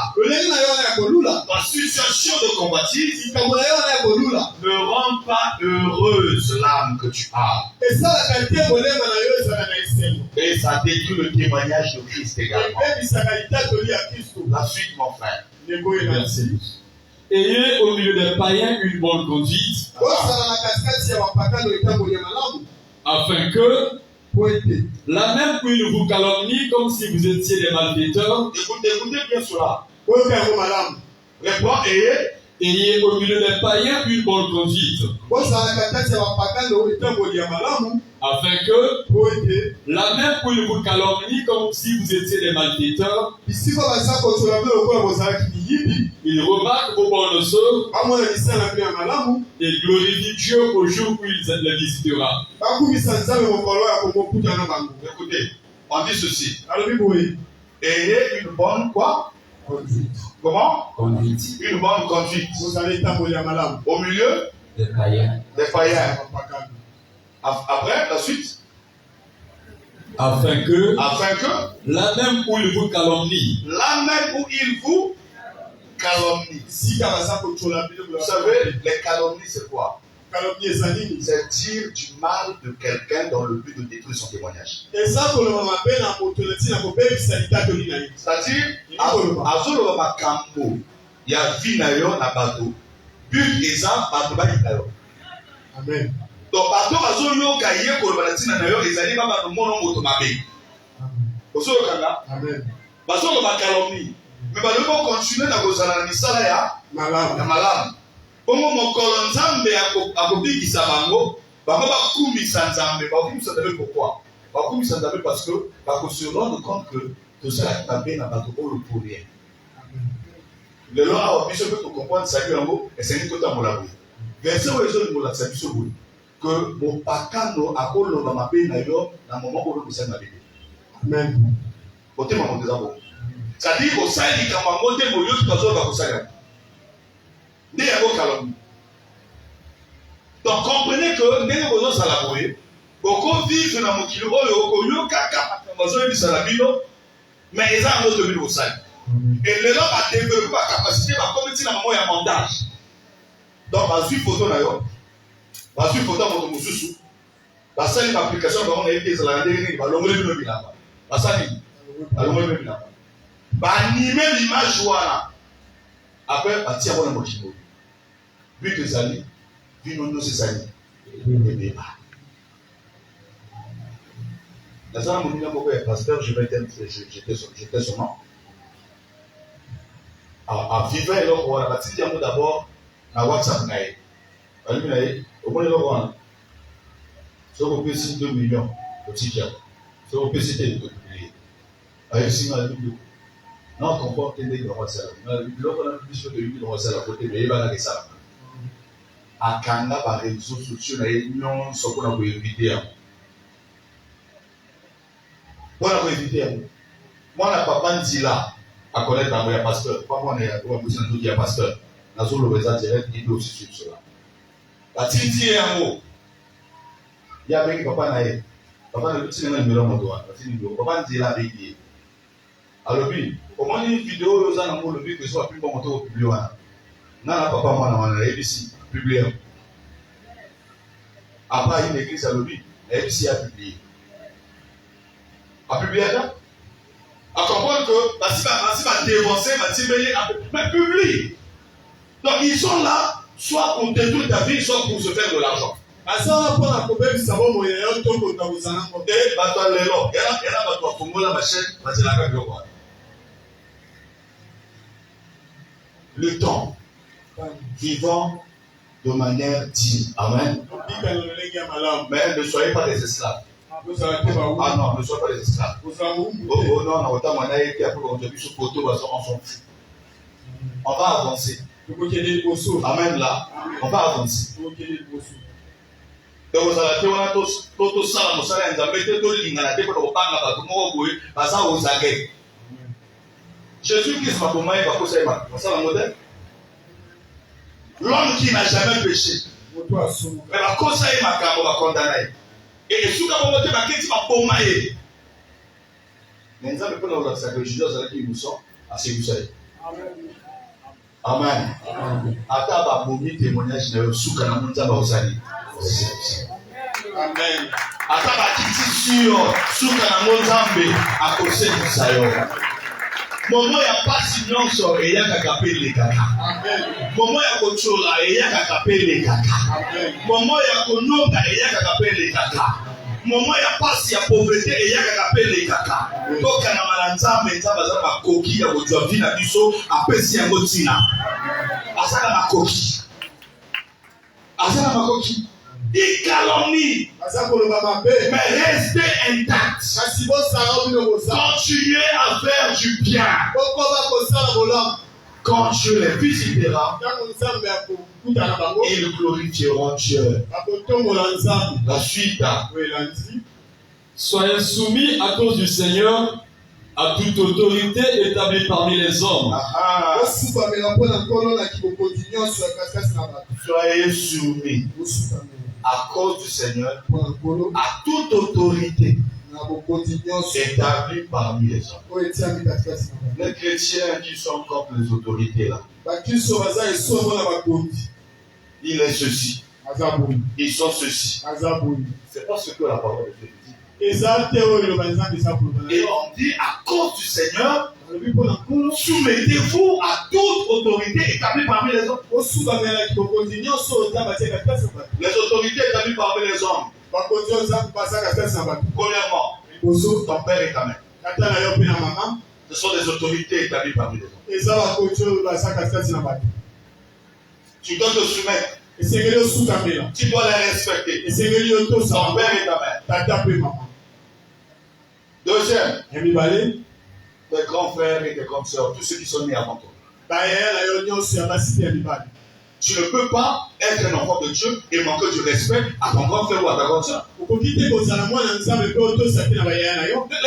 ta situation de convoitise ne rend pas heureuse l'âme que tu as. Et ça détruit le témoignage de Christ également. La suite, mon frère. Merci. Ayez au milieu des païens une bonne conduite, afin que la même ne vous calomnie comme si vous étiez des malfaiteurs. Écoutez bien cela. Réponds, ayez au milieu des païens une bonne conduite, afin que la même ne vous calomnie comme si vous étiez des malfaiteurs. Il remarque au bonheur et glorifie Dieu au jour où il le visitera. Écoutez, on dit ceci. Ayez une bonne quoi? Conduite. Comment? Conduite. Une bonne conduite. Au milieu Des païens. des païens. Après, la suite. Afin que, Là même où il vous calomnie, calomnie. Vous savez, les calomnies, c'est quoi? C'est dire du mal de quelqu'un dans le but de détruire son témoignage. C'est-à-dire, azolo makambo ya vinayo na bato. But eza bato ba. Amen. Donc bato bazoyo ka ye ko balatina na yo ezali ba bato mono moto mabe. Ozoyo kanga. Amen. Bazolo ba calomnie. Mais ba lebo continuer na kozala misala ya malamu. Bongo mokolo nzambe akobikisa bango bakumisa nzambe bakumisa nzambe pourquoi bakumisa nzambe parce que se rendre compte que tosalaki mabe na bato oyo pour rien. Lelo awa biso mpe tocomprendre sali yango esengi kotambola boye verset oyo ezolingola biso boye que mopakano akoloba mabe na yo na moma oyo kosali mabe. Amen. Otema moto eza bongo c'est-à-dire kosali likambo yango te boyoki bazoloba kosali yango nde yango calomnie. Donc comprenez que ndenge bozosala boye okovivre na mokili oyo okoyokaka makambo azoyebisala bino mais eza yango to bino kosali. Et lelo badeveloppe bacapacité bakomi ntina mamo ya montage. Donc bazwi photo na yo bazwi photo ya moto mosusu basali baapplication bango na yebi ezalaka ndenge nini balongoli bino bilamba basali balongoli bino bilamba baanime l'image wana après batia yango na mokili oyo but ezali bino nyonso ezali ebeba. Nazala moninga moko ya pasteur j'étais son nom aviva eloko wana batindi yango d'abord na WhatsApp na ye balimi na ye omoni eloko wana soki opesi 2 millions otiki yango soki opesi te ekopublie ayesinga na bible na comporte ndenge bakosala biloko na biso toyebi bakosala kote meyebaka esala akanga bareseau sociaux na ye nyonso mpona koevite yango mwana papa nzila akonaître bango ya pasteur pas mwana ya mwasi na nzoki ya pasteur nazoloba eza direct ibi aussi sur cela batindi ye yango ye abengi papa na ye papa na bitinanga nimero moto wana batindi nimero papa nzila abengi ye alobi omoni video oyo oza nango olobi keso bapimba moto kopiblie wana nga na papa mwana wana nayebisi publie yango après ayi na église alobi nayebisi ye apiblie apubliaka à comprendre que si va dévancer, mais publie. Donc ils sont là, soit pour détruire ta vie, soit pour se faire de l'argent. Le temps, vivant de manière digne. Amen. Mais ne soyez pas des esclaves. Ah non, ne sois pas des esclaves. Oh non, on va avancer. Amen là. On va avancer. Donc vous allez voir tout ça, vous allez enlever tout le lien à la tête pour le pain là, tout le monde boit, parce que vous avez. Jésus-Christ m'a commandé par quoi ça va? Ça va modèle. L'homme qui n'a jamais péché. Mais la cause ça est ma on va condamner. Et les sous-cas vont voter ma question à Pomaye. Mais nous avons pris la sacrifice à qui nous sommes à ce que vous savez. Amen. Ataba bomi témoignage na sous-cas na munza baosali. Amen. Ataba kiti sur sous-cas na munzambe à cause de ça yo. Momo ya pasi nyonso eyaka kapele kaka. Amen. Momo ya kochola eyaka kapele kaka. Amen. Momo ya kononga eyaka kapele kaka. Momo ya pasi ya pauvreté eyaka kapele kaka. Toka na malanzambe nzamba za makoki ya kojwa vina biso apesi yango tina. Asala makoki. Asala makoki. Il calomnie. Mais restez intact. Continuez à faire du bien. quand Dieu les visitera, ils glorifieront Dieu. La suite. Soyez soumis à cause du Seigneur à toute autorité établie parmi les hommes. Soyez soumis à cause du Seigneur à toute autorité établie parmi les hommes. Les chrétiens qui sont comme les autorités là, il est ceci, ils sont ceci. C'est pas ce que la parole de Dieu dit. Et on dit à cause du Seigneur, soumettez-vous à toute autorité établie parmi les hommes. Les autorités établies parmi les hommes. Premièrement, ton père et ta mère. Ce sont des autorités établies parmi les hommes. Tu dois te soumettre. Tu dois les respecter. Ton père et ta mère. Deuxième, tes grands frères et tes grandes sœurs, tous ceux qui sont nés avant toi. Tu ne peux pas être un enfant de Dieu et manquer du respect à ton grand frère ou à ta grande sœur. Les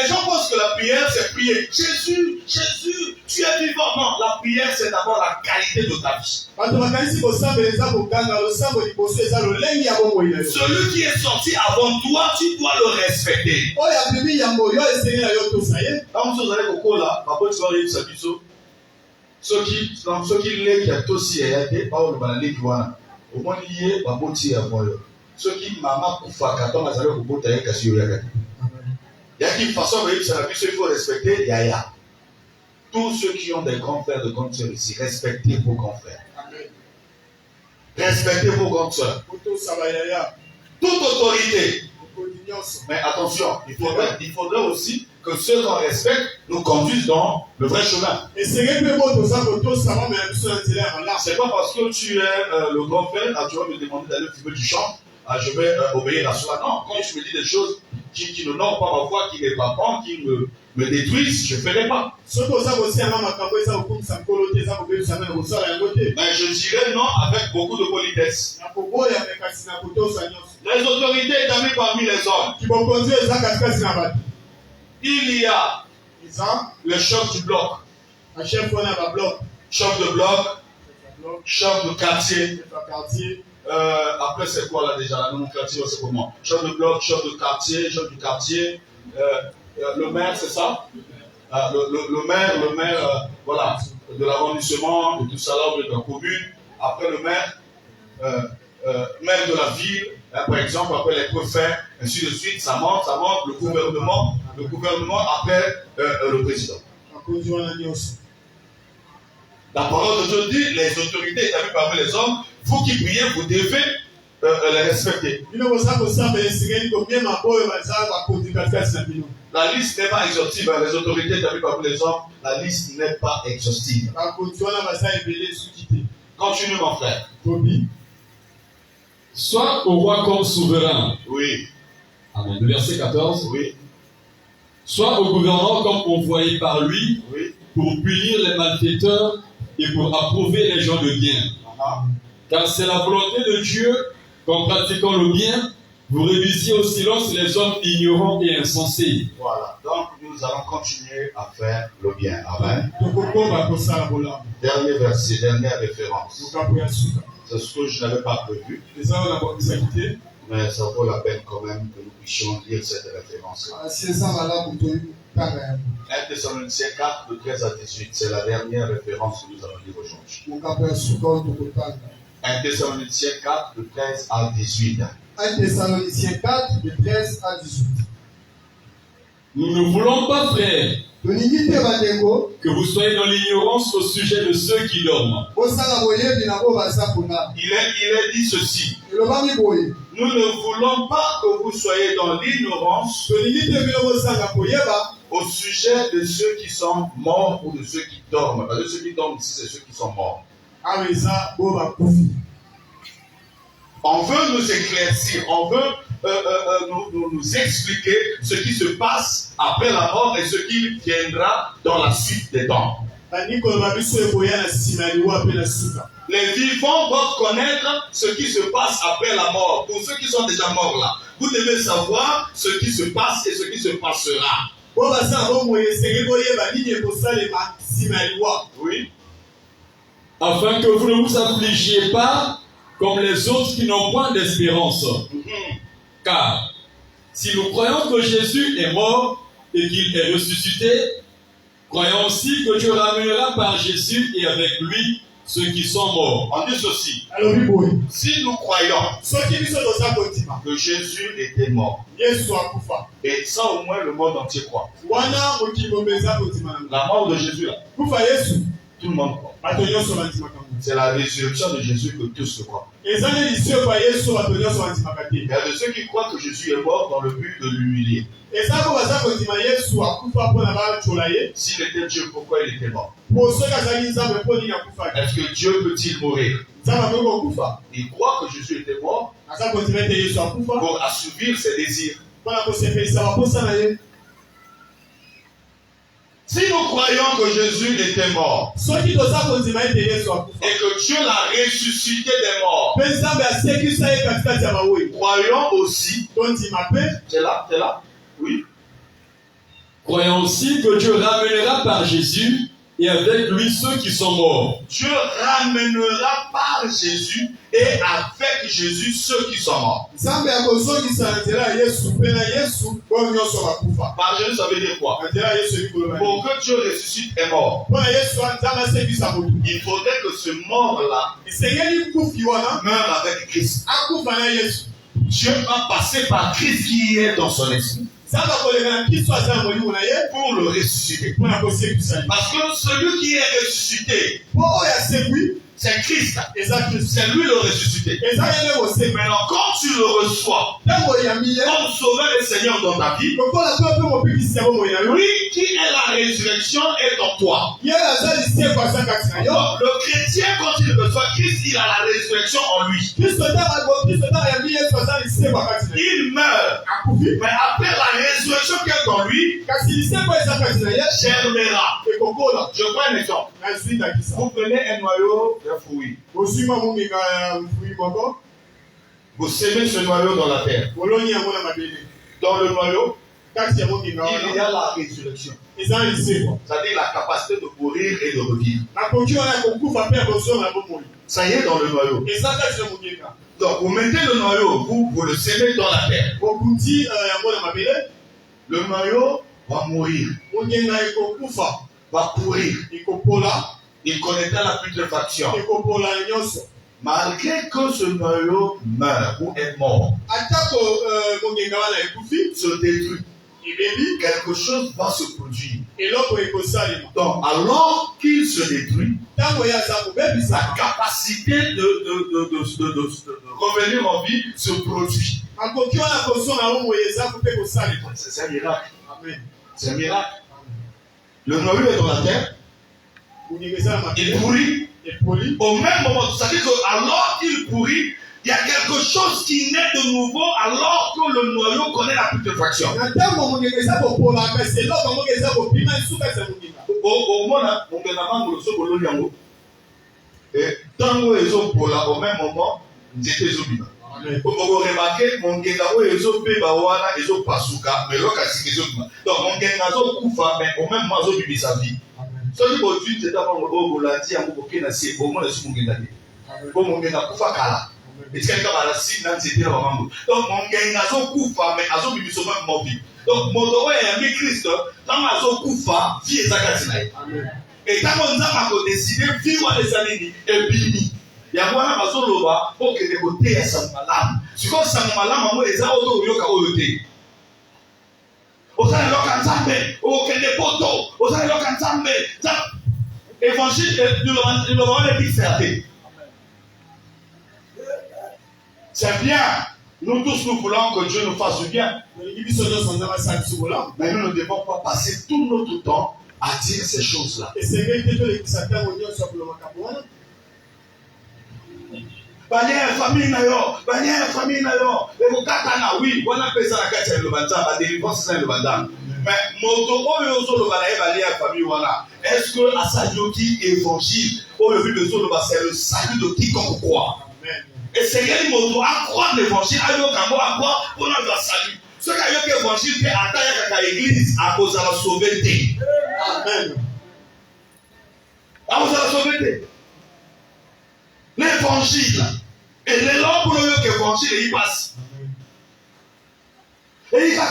gens pensent que la prière, c'est prier. Jésus, Jésus, tu es vivant. Non, la prière, c'est d'abord la qualité de ta vie. Celui qui est sorti avant toi, tu dois le respecter. Quand vous allez au cours là, ceux qui lèvent aussi été pas au balai qui wana au moins lié ba boti à moi ceux qui maman kufa quand azali ko bota ye kasi yo yakati il y a une façon de ça la vie il faut respecter yaya tous ceux qui ont des grands frères de grandes sœurs ici respectez vos grands frères respectez vos grandes sœurs toute autorité. Mais attention, il faudrait aussi que ceux qu'on respecte nous conduisent dans le vrai chemin. C'est pas parce que tu es le grand frère, tu vas me demander d'aller fumer du champ, je vais obéir à cela. Non, quand tu me dis des choses qui ne n'ont pas ma foi, qui ne pas bon, qui me détruisent, je ne ferai pas. Mais je dirais non avec beaucoup de politesse. Les autorités établies parmi les hommes. Il y a le chef du bloc. Chef de bloc. Chef de quartier. Après, c'est quoi là déjà? La nomenclature, c'est comment? Chef de bloc, chef de quartier, chef du quartier. Le maire, c'est ça? Le maire, voilà, de l'arrondissement, de tout ça là, de la commune. Après le maire, maire de la ville, par exemple, après les préfets, ainsi de suite, ça monte, le gouvernement, après le président. La parole de Dieu dit, les autorités établies parmi les hommes, vous qui priez, vous devez les respecter. La liste n'est pas exhaustive, les autorités établies parmi les hommes, la liste n'est pas exhaustive. Continue mon frère. Soit au roi comme souverain. Oui. Amen. Le verset 14. Oui. Soit au gouverneur comme envoyé par lui, oui, pour punir les malfaiteurs et pour approuver les gens de bien. Car c'est la volonté de Dieu qu'en pratiquant le bien, vous réduisiez au silence les hommes ignorants et insensés. Voilà. Donc nous allons continuer à faire le bien. Amen. Dernier verset, dernière référence. C'est ce que je n'avais pas prévu. Mais ça vaut la peine quand même que nous puissions lire cette référence-là. 1 Thessaloniciens 4, de 13 à 18. C'est la dernière référence que nous allons lire aujourd'hui. 1 Thessaloniciens 4, de 13 à 18. 1 Thessaloniciens 4, de 13 à 18. Nous ne voulons pas, frères, que vous soyez dans l'ignorance au sujet de ceux qui dorment. Il est dit ceci. Nous ne voulons pas que vous soyez dans l'ignorance au sujet de ceux qui sont morts ou de ceux qui dorment. Parce que ceux qui dorment ici, c'est ceux qui sont morts. On veut nous éclaircir, on veut nous expliquer ce qui se passe après la mort et ce qui viendra dans la suite des temps. Les vivants doivent connaître ce qui se passe après la mort. Pour ceux qui sont déjà morts là, vous devez savoir ce qui se passe et ce qui se passera. Oui. Afin que vous ne vous affligiez pas comme les autres qui n'ont point d'espérance. Car si nous croyons que Jésus est mort et qu'il est ressuscité, croyons aussi que Dieu ramènera par Jésus et avec lui ceux qui sont morts. On dit ceci. Si nous croyons que Jésus était mort, et ça au moins le monde entier croit. La mort de Jésus là, tout le monde croit. C'est la résurrection de Jésus que tous se croient. Il y a de ceux qui croient que Jésus est mort dans le but de l'humilier. S'il était Dieu, pourquoi il était mort? Est-ce que Dieu peut-il mourir? Il croit que Jésus était mort pour assouvir ses désirs. Si nous croyons que Jésus était mort et que Dieu l'a ressuscité des morts, croyons aussi. T'es là? Oui. Croyons aussi que Dieu ramènera par Jésus et avec lui ceux qui sont morts. Dieu ramènera par Jésus et avec Jésus ceux qui sont morts. Par Jésus, ça veut dire quoi? Pour que Dieu ressuscite un mort, il faudrait que ce mort-là meure avec Christ. Dieu va passer par Christ qui est dans son esprit pour le ressusciter. Parce que celui qui est ressuscité, c'est Christ. C'est lui le ressuscité. Maintenant, quand tu le reçois comme sauveur et Seigneur dans ta vie, lui qui est la résurrection est en toi. Donc, le chrétien, quand il reçoit Christ, il a la résurrection en lui. Il meurt. Mais après la résurrection qui est en lui, germera. Je prends un exemple. Vous prenez un noyau de fruits. Vous semez ce noyau dans la terre. Dans le noyau, il y a la résurrection. C'est-à-dire la capacité de mourir et de revivre. Ça y est dans le noyau. Donc vous mettez le noyau, vous le semez dans la terre. Le noyau va mourir, va pourrir. Il connaîtra la putréfaction. Malgré que ce noyau meurt ou est mort, se détruit, quelque chose va se produire. Donc, alors qu'il se détruit, sa capacité de revenir en vie se produit. C'est un miracle. C'est un miracle. Le noyau est dans la terre. Il pourrit. Au même moment, c'est-à-dire qu'alors qu'il pourrit, il y a quelque chose qui naît de nouveau alors que le noyau connaît la putréfaction. Au même moment, j'étais zobina. Vous remarquez, mon genga oyo peba wana ezo pasuka, mais l'autre c'est zobina. Donc mon genga zo kufa, mais au même moment zo bibi sa vie. Soki botu c'est d'abord mon bolati yango bokena se bon mon esu mon genga te. Bon mon genga kufa kala. Et c'est quelqu'un à la cible dans c'était la maman. Donc mon genga zo kufa, mais azo bibi so même mon vie. Donc mon doigt est mis Christ, dans azo kufa, vie ezakati na. Et quand on a décidé vivre les années et bini. Il y a moi qui bazoloba pour que les côtés à Samalam. Si comme Samalam, moi les autres yoka oyote. Osana yoka nzambe, o que les poteaux, osana yoka nzambe. Évangile le moment est ferté. C'est bien. Nous tous nous voulons que Dieu nous fasse du bien. Mais nous ne devons pas passer tout notre temps à dire ces choses-là. Banya famille na yo, et vous katana oui, on a pesa la kati ya le banda, ba délivrance na le banda. Mais moto oyo zo le balaye balaye à famille voilà. Est-ce que à sa yoki évangile oyo vu besoin de c'est le salut de quiconque croit. Amen. Et c'est quel moto à croire l'évangile à yo kamo à croire pour notre salut. Ce qu'a yo l'évangile fait attaque à l'église à cause de la sauveté. Amen. À cause de la sauveté. L'évangile et les langues pour le l'évangile il passe. Et il a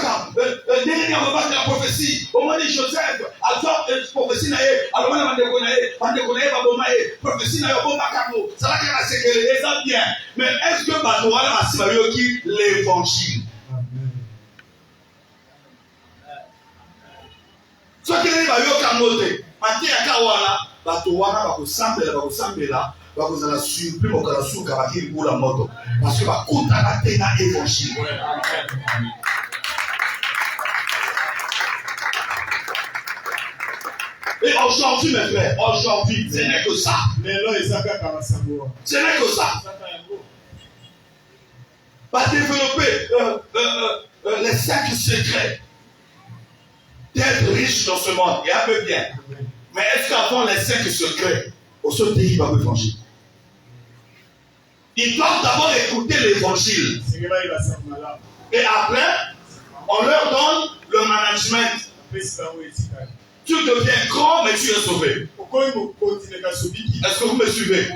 dernièrement la prophétie, au moment de Joseph, à toi, prophétie naïe, à l'homme de Mandékonaï, prophétie naïe, au Bakamo, ça va qu'elle a sécuré, et ça bien. Mais est-ce que Batouala a simayoki l'évangile? Ce qui est Bayoka Moté, Mati Akawala, Batouala, Bakosambela, Bakozala surpris au Karasou, Kabaki, pour la moto. Parce que Bakouta a tena évangile. Et aujourd'hui, mes frères, aujourd'hui, ce n'est que ça. Ce n'est que ça. Va développer les 5 secrets d'être riche dans ce monde. Et un peu bien. Mais est-ce qu'avant les 5 secrets, au seul pays va l'évangile? Ils doivent d'abord écouter l'évangile. Et après, on leur donne le management. Tu deviens grand, mais tu es sauvé. Est-ce que vous me suivez?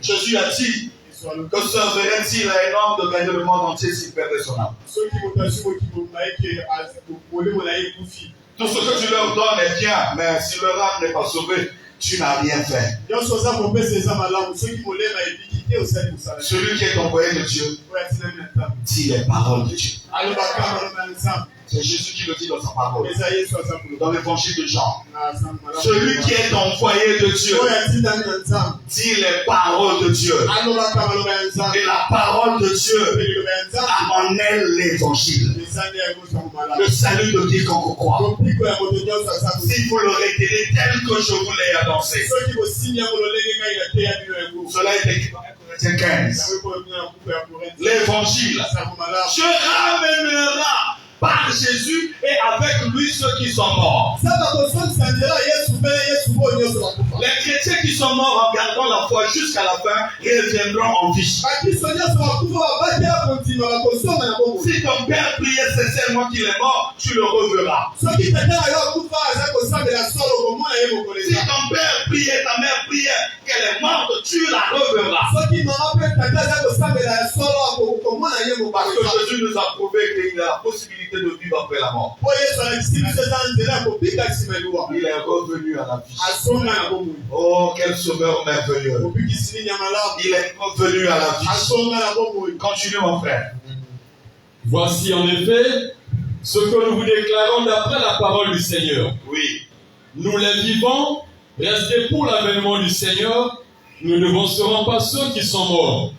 Jésus a dit que sauverait-il un homme de gagner le monde entier s'il perdait son âme? Tout ce que tu leur donnes est bien, mais si leur âme n'est pas sauvée, tu n'as rien fait. Celui qui est envoyé de Dieu dit les paroles de Dieu. C'est Jésus qui le dit dans sa parole. Dans l'évangile de Jean. Celui qui est envoyé de Dieu dit les paroles de Dieu. Et la parole de Dieu en elle l'évangile. Le salut de quiconque croit. Si vous le retenez tel que je vous l'ai annoncé. Cela est écrit dans 15. L'évangile. Je ramènerai par Jésus et avec lui ceux qui sont morts. Les chrétiens qui sont morts en gardant la foi jusqu'à la fin reviendront en vie. Si ton père priait sincèrement qu'il est mort, tu le reverras. Si ton père priait, ta mère priait qu'elle est morte, tu la reverras. Parce que Jésus nous a prouvé qu'il a la possibilité de vivre après la mort. Il est revenu à la vie. Oh, quel sauveur merveilleux. Il est revenu à la vie. Continue mon frère. Voici en effet ce que nous vous déclarons d'après la parole du Seigneur. Oui. Nous les vivants, restés pour l'avènement du Seigneur, nous ne devancerons pas ceux qui sont morts.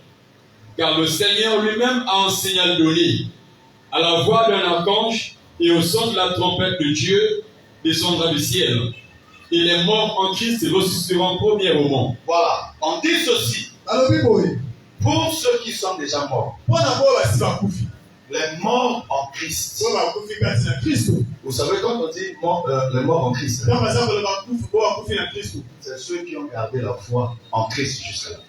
Car le Seigneur lui-même a un signal donné. À la voix d'un archange et au son de la trompette de Dieu descendra du ciel. Et les morts en Christ ressusciteront premièrement. Voilà. On dit ceci. Pour ceux qui sont déjà morts. Les morts en Christ. Vous savez quand on dit les morts en Christ. C'est ceux qui ont gardé la foi en Christ jusqu'à la fin.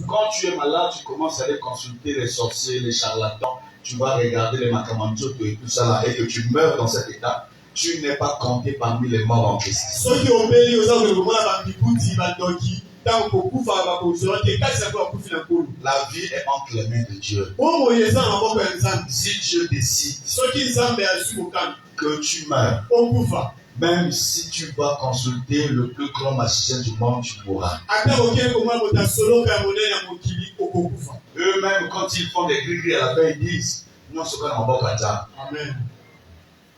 Quand tu es malade, tu commences à aller consulter les sorciers, les charlatans. Tu vas regarder les macamantos et tout ça là, et que tu meurs dans cet état. Tu n'es pas compté parmi les morts en Christ. La vie est entre les mains de Dieu. Si Dieu décide que tu meurs, même si tu vas consulter le plus grand magicien du monde, tu pourras. Eux-mêmes, quand ils font des gris à la fin, ils disent non, ce qu'on a en bas. Amen.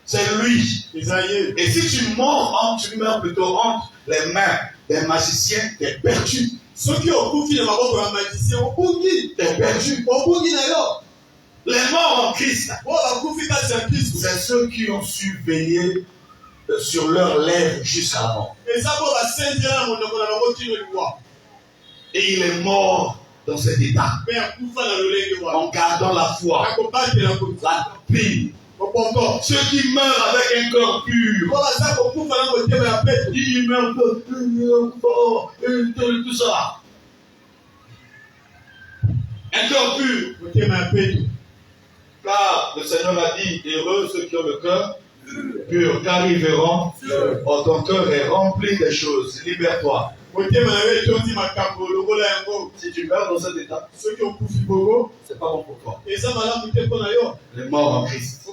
C'est lui. Et si tu meurs plutôt entre les mains des magiciens, t'es perdu. T'es perdu. Les morts en Christ, c'est ceux qui ont su veiller sur leurs lèvres jusqu'à la mort. Et il est mort dans cet état. En gardant la foi, la doctrine, Ceux qui meurent avec un cœur pur. Ils meurent tout ça. Un cœur pur. Car le Seigneur a dit, heureux ceux qui ont le cœur pur, car ils verront. Oh, ton cœur est rempli des choses. Libère-toi. Si tu meurs dans cet état, c'est pas bon pour toi. Les morts en Christ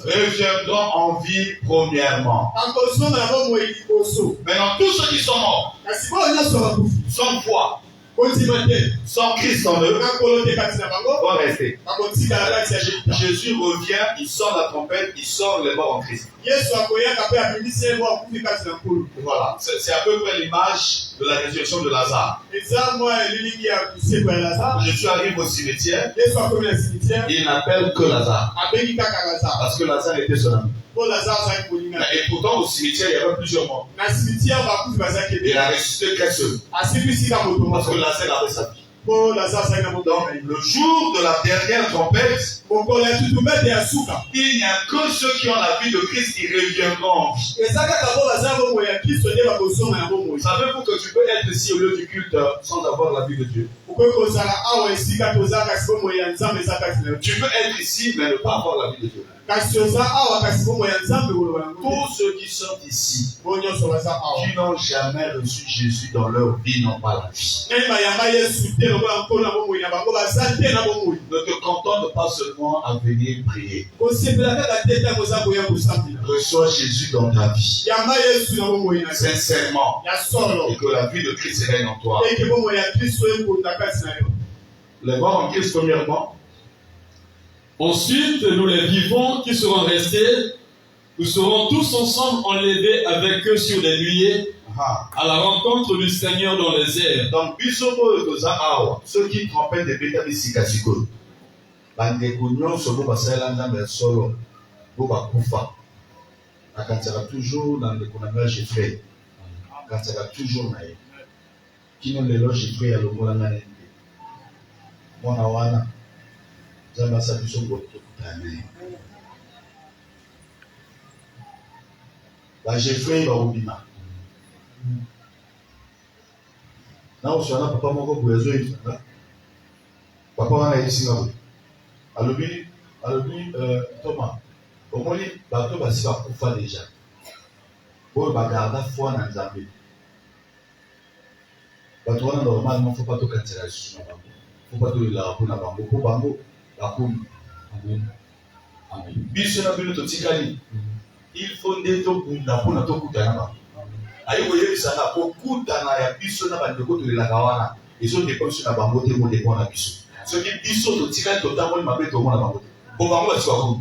reviendront en vie premièrement. Maintenant, tous ceux qui sont morts, sans foi, sans Christ en eux, vont rester. Jésus revient, il sort la trompette, il sort les morts en Christ. Voilà, c'est à peu près l'image de la résurrection de Lazare. Jésus arrive au cimetière, il n'appelle que Lazare. Parce que Lazare était son ami. Et pourtant au cimetière il y avait plusieurs morts. Il a ressuscité qu'un seul. Parce que Lazare avait sa vie. Donc le jour de la dernière trompette, il n'y a que ceux qui ont la vie de Christ qui reviendront en vie. Savez-vous que tu peux être ici au lieu du culte sans avoir la vie de Dieu? Tu peux être ici mais ne pas avoir la vie de Dieu. Tous ceux qui sont ici, qui n'ont jamais reçu Jésus dans leur vie, n'ont pas la vie. Ne te contente pas seulement à venir prier. Reçois Jésus dans ta vie. Sincèrement. Et que la vie de Christ règne en toi. Les morts en Christ, premièrement. Ensuite, nous les vivants qui seront restés, nous serons tous ensemble enlevés avec eux sur les nuées à la rencontre du Seigneur dans les airs. Donc, ceux qui trompaient des bêtes bisikasiko, bandekunion sobo basala nzambe solo, boba kufa. Akantaka toujours dans le konamel j'ai fait. Akantaka toujours nae. Kino lelo j'ai fait ya longola ngane. Mwana wana. Zamba sabiso ngoto kutane. Ba j'ai fait ba obima. Na usana papa moko bwezo ifanga. Papa wana isinga. Alobi Thomas. Omoni bato basi bakufa déjà. Pour bagarda foi na Nzambe. Bato wana normalement faut pas to katsela sur bango. Faut pas to la pour na bango. Pour bango bakomi. Amen. Amen. Biso na bino to tikali. Il faut ndeto bunda pour na to kutana ba. Ayi koyebisa na ko kutana ya biso na bandeko to lelaka wana. Ils ont dépensé na bango te mo dépend na biso. Ce qui biso to tikali to tamoni mabe to mona bango. Pour bango ba sikwa.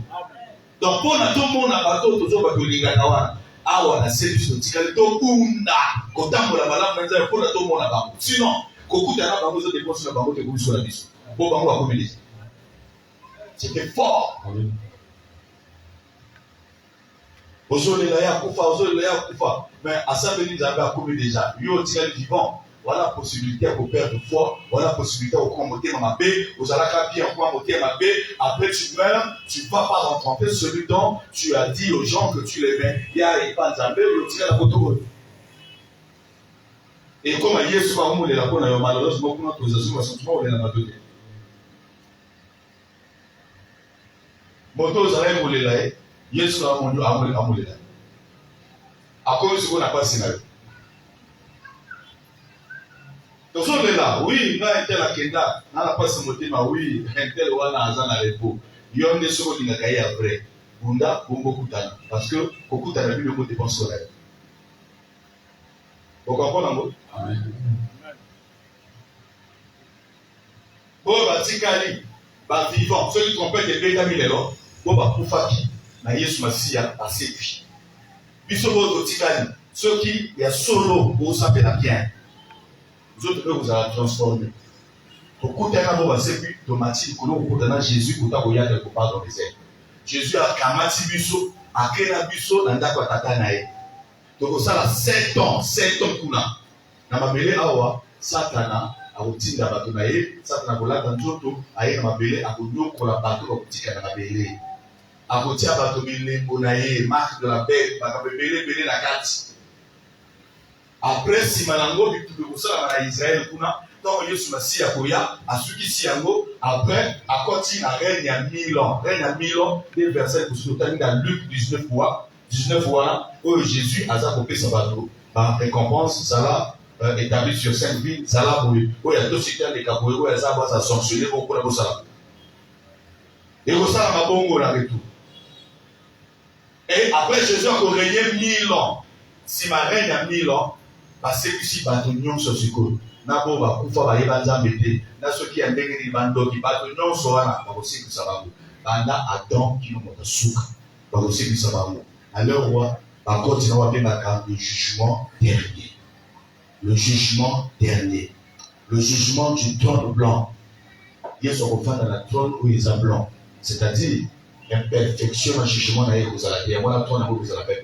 Donc pour na tout monde na bato to zo ba to lingana wana. Awa na service to tikali to bunda ko tambola malamu nza pour na tout monde na bango. Sinon kokutana bango zo dépensé na bango te ko biso na biso. Pour bango ba komeli. C'était fort. Aujourd'hui, il y a Koufa, mais à ça, il y a commis déjà. Il y a aussi vivant. Voilà la possibilité à perdre foi. Voilà la possibilité à commonter ma paix. Vous allez bien commonter ma paix. Après, tu meurs, tu ne vas pas rencontrer celui dont tu as dit aux gens que tu l'aimais. Il y a pas d'ambé, il y a la photo. Et comme il y a ce moment où il y a malheureusement, nous avons des sentiments où il y a la photo. Moto zara emolela ye Yesu amonyo amolela akoyo siko na pasi na yo tozo lela oui na intela kenda na la pasi motema oui intel wana azana repo yo nde soko lingaka ye après bunda bongo kutana parce que kokutana bi ko dépense la okapona ngo amen bo batikali ba vivant ceux qui trompent des bêtes milelo bon bah pour faki na Yesu Masia asepi biso bo tikali ceux qui ya solo pour s'appeler bien vous autres vous allez transformer pour côté na bo asepi tomati ko no ko na Jésus ko ta ko ya quelque part dans les airs Jésus a kamati biso akena biso na ndako tata na ye donc ça là 7 ans kuna na mabele awa satana akotinda bato na ye satana kolata nzoto aye na mabele akonyokola bato bakotika na mabele akotia bato bilembo na ye marque de la bête bakabebele na kati. Après sima nango bitu kosala na Israël kuna donc Yesu Masiya koya asukisi yango après akoti na règne ya 1000 ans. Règne à 1000 ans des versets que nous avons dans Luc 19 fois où Jésus a kopesa bato en récompense ça là établi sur 5 villes ça là où il y a deux citoyens de Kaboé où ça va sanctionner beaucoup la bossa. Et ça la bongo la retour. Et après Jésus a régné 1000 ans. Si ma règne à 1000 ans, parce que si bato nyonso sikoyo na bo ba kufa ba yeba nzambe te na soki ya ndenge ni bando ki bato nyonso wana ba kosiki sababu banda Adam qui nous montre suka ba kosiki sababu alors roi ba continue wa bema le jugement dernier. Le jugement dernier. Le jugement du trône blanc. Yesu refa dans la trône où il est blanc. C'est-à-dire imperfection dans jugement na yeko zala ya wana trône où vous allez faire.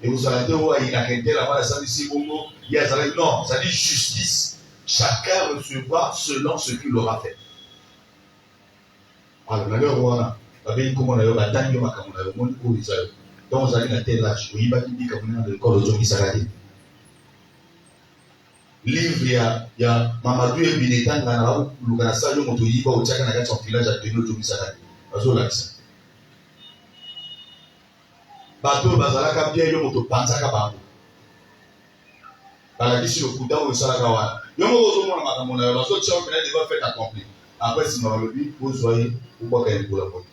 Et vous allez dire, il a arrêté là-bas, ça dit si bongo, non, ça dit justice. Chacun recevra selon ce qu'il aura fait. Alors, malheur, voilà. Comment on a eu la dernière fois qu'on a eu mon cours, donc vous allez à tel âge, vous y va qui dit qu'on a le corps de Dieu qui s'arrête. Livre, il y a Mamadou et Binetan, le Ganasa, le Motoyi, au Tchaka, n'a son village à Teno, Dieu qui s'arrête. Bato bazalaka bien yo moto panzaka bango. Balaki sur le coup d'eau salaka wana. Yo mo ozo mona makambo na yo baso tchon pena devant fait accompli. Après si ma lobi vous voyez pourquoi quand il boula moto.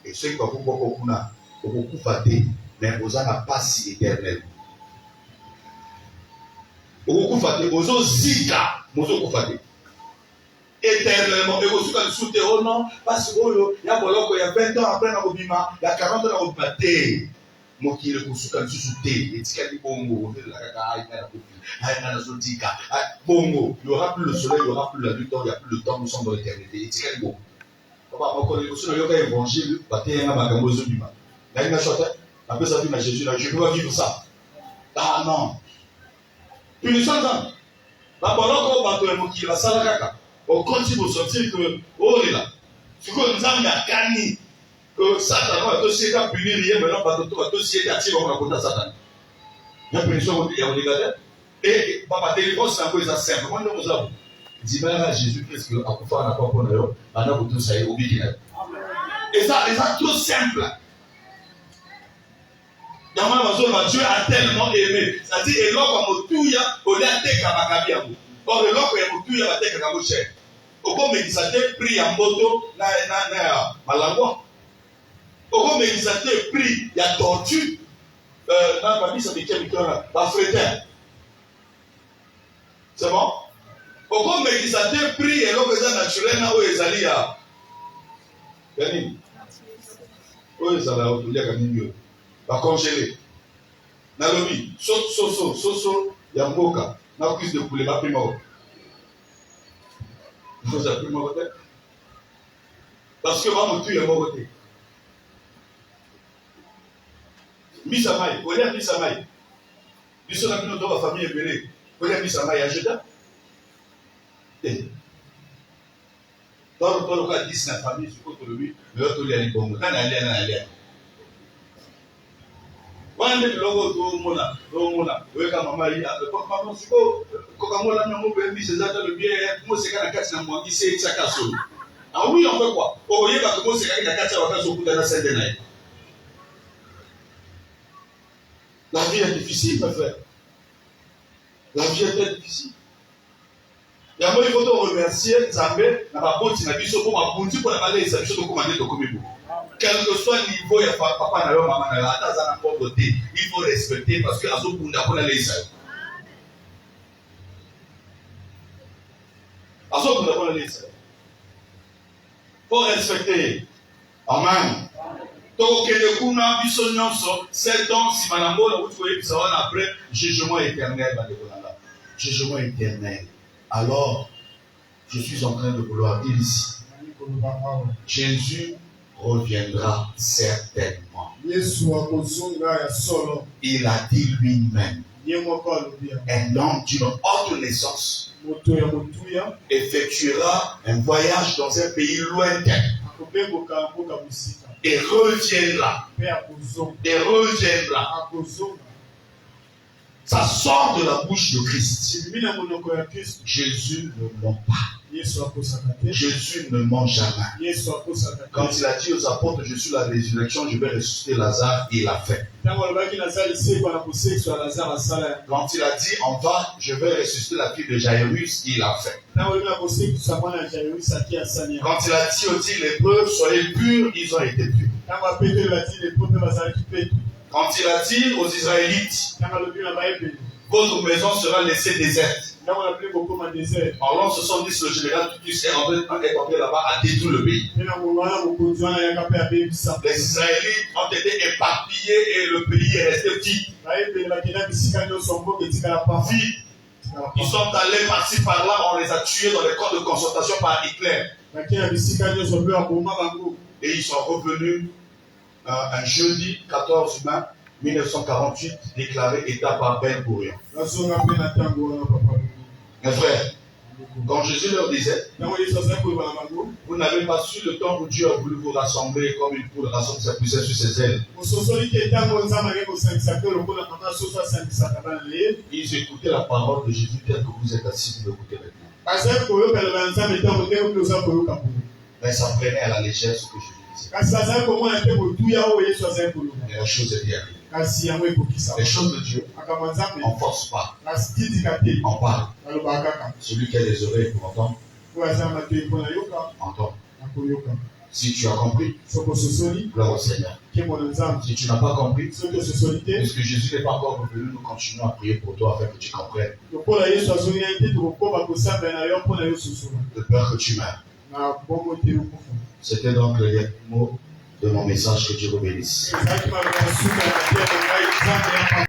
Et ceux qui va pourquoi kuna okufa te mais ozana passe éternel. Okufa te ozo zika mozo okufa te. Éternellement et ozo ka soute oh non parce que oyo ya boloko ya 20 ans après na kobima ya 40 ans na kobima te. Mokile kusuka nsusu te etikali bongo la kaka aina na kofi aina na zotika bongo il y aura plus le soleil il y aura plus la nuit il y a plus le temps nous sommes dans l'éternité etikali bongo papa moko le kusuka yoka évangile batenga makambo zobima na ina chota après ça dit na Jésus là je peux pas vivre ça ah non punition ça ba boloko bato ya mokile basala kaka au continue de sortir que oh là siko nzambe akani que Satan va aussi être puni rien maintenant parce que toi aussi être attiré on raconte Satan. La punition il y a obligatoire et papa délivrance c'est un peu simple. Comment nous avons dit à Jésus-Christ que à pouvoir n'a pas pour nous maintenant pour tout ça est obligé. Et ça tout simple. Dans ma maison Dieu a tellement aimé. Ça dit et l'homme comme tout ya au lente kabakabia. Or l'homme est tout ya va teka kaboche. Au comme médisateur prie en moto na malangwa. Au médisateur prie, il y a tortue. Dans la famille, ça devient la frétin. C'est bon? Au médisateur prie, et l'homme est naturel, là où ils allaient à. Gani? Où ils allaient à Otulia Ganimio? Va congeler. Nalobi, soso, yamboka. Na cuisse de poulet, va plus mort. Vous avez plus mort peut-être? Parce que va me tuer, il est mort. Misamai, on a Misamai. Nous sommes dans la famille ébélée. On a Misamai à Jeddah. Dans le cas de 10 la famille, je crois que lui, l'autre il est bon. Quand il est Quand le logo do mona, oui quand maman il a maman siko, quand maman la maman peut dire c'est ça le bien, comment c'est quand la casse na moi, il sait ça casse. Ah oui, on fait quoi? Oh, il va commencer quand la casse va faire au bout de la scène. La vie est difficile, mes frères. La vie est très difficile. Il y a il faut remercier Zambé, n'a pas bon, n'a biso pour ma bunti pour la malais, ça biso pour commander de commis. Quel que soit le niveau, il y a papa n'a pas maman n'a pas dans la pauvreté. Il faut respecter parce que Azo Bunda pour la laisser. Azo Bunda pour la laisser. Faut respecter. Amen. Donc, le kuna biso nyonso, 7 ans, si malambo la vous voyez ça va après jugement éternel, jugement éternel. Alors, je suis en train de vouloir dire ici, Jésus reviendra certainement. Il a dit lui-même, un homme d'une autre naissance effectuera un voyage dans un pays lointain. et reviendra. Et reviendra. Ça sort de la bouche de Christ. Jésus ne ment pas. Jésus ne ment jamais. Quand il a dit aux apôtres, je suis la résurrection, je vais ressusciter Lazare, il l'a fait. Quand il a dit, on va, je vais ressusciter la fille de Jairus, il l'a fait. Quand il a dit aux 10 lépreux, soyez purs, ils ont été purs. Quand il a dit aux Israélites, votre maison sera laissée déserte. Alors ce sont 10 le général Titus est entré là-bas à détruire le pays. Les Israélites ont été éparpillés et le pays est resté vide. Ils sont allés par-ci par-là, on les a tués dans les camps de concentration par Hitler. Et ils sont revenus un jeudi 14 mai 1948, déclaré État par Ben Gurion. Mes frères, quand Jésus leur disait, vous n'avez pas su le temps où Dieu a voulu vous rassembler comme une poule rassemble sa puissance sur ses ailes. Ils écoutaient la parole de Jésus tel que vous êtes assis, vous l'écoutez maintenant. Mais ça prenait à la légère ce que Jésus disait. Mais la chose est bien. Les choses de Dieu, on ne force pas. On parle. Celui qui a des oreilles pour entendre, entend. Si tu as compris, gloire au Seigneur. Si tu n'as pas compris, puisque Jésus n'est pas encore revenu, nous continuons à prier pour toi afin que tu comprennes. De peur que tu meurs. C'était donc le dernier mot de mon message. Que Dieu vous bénisse.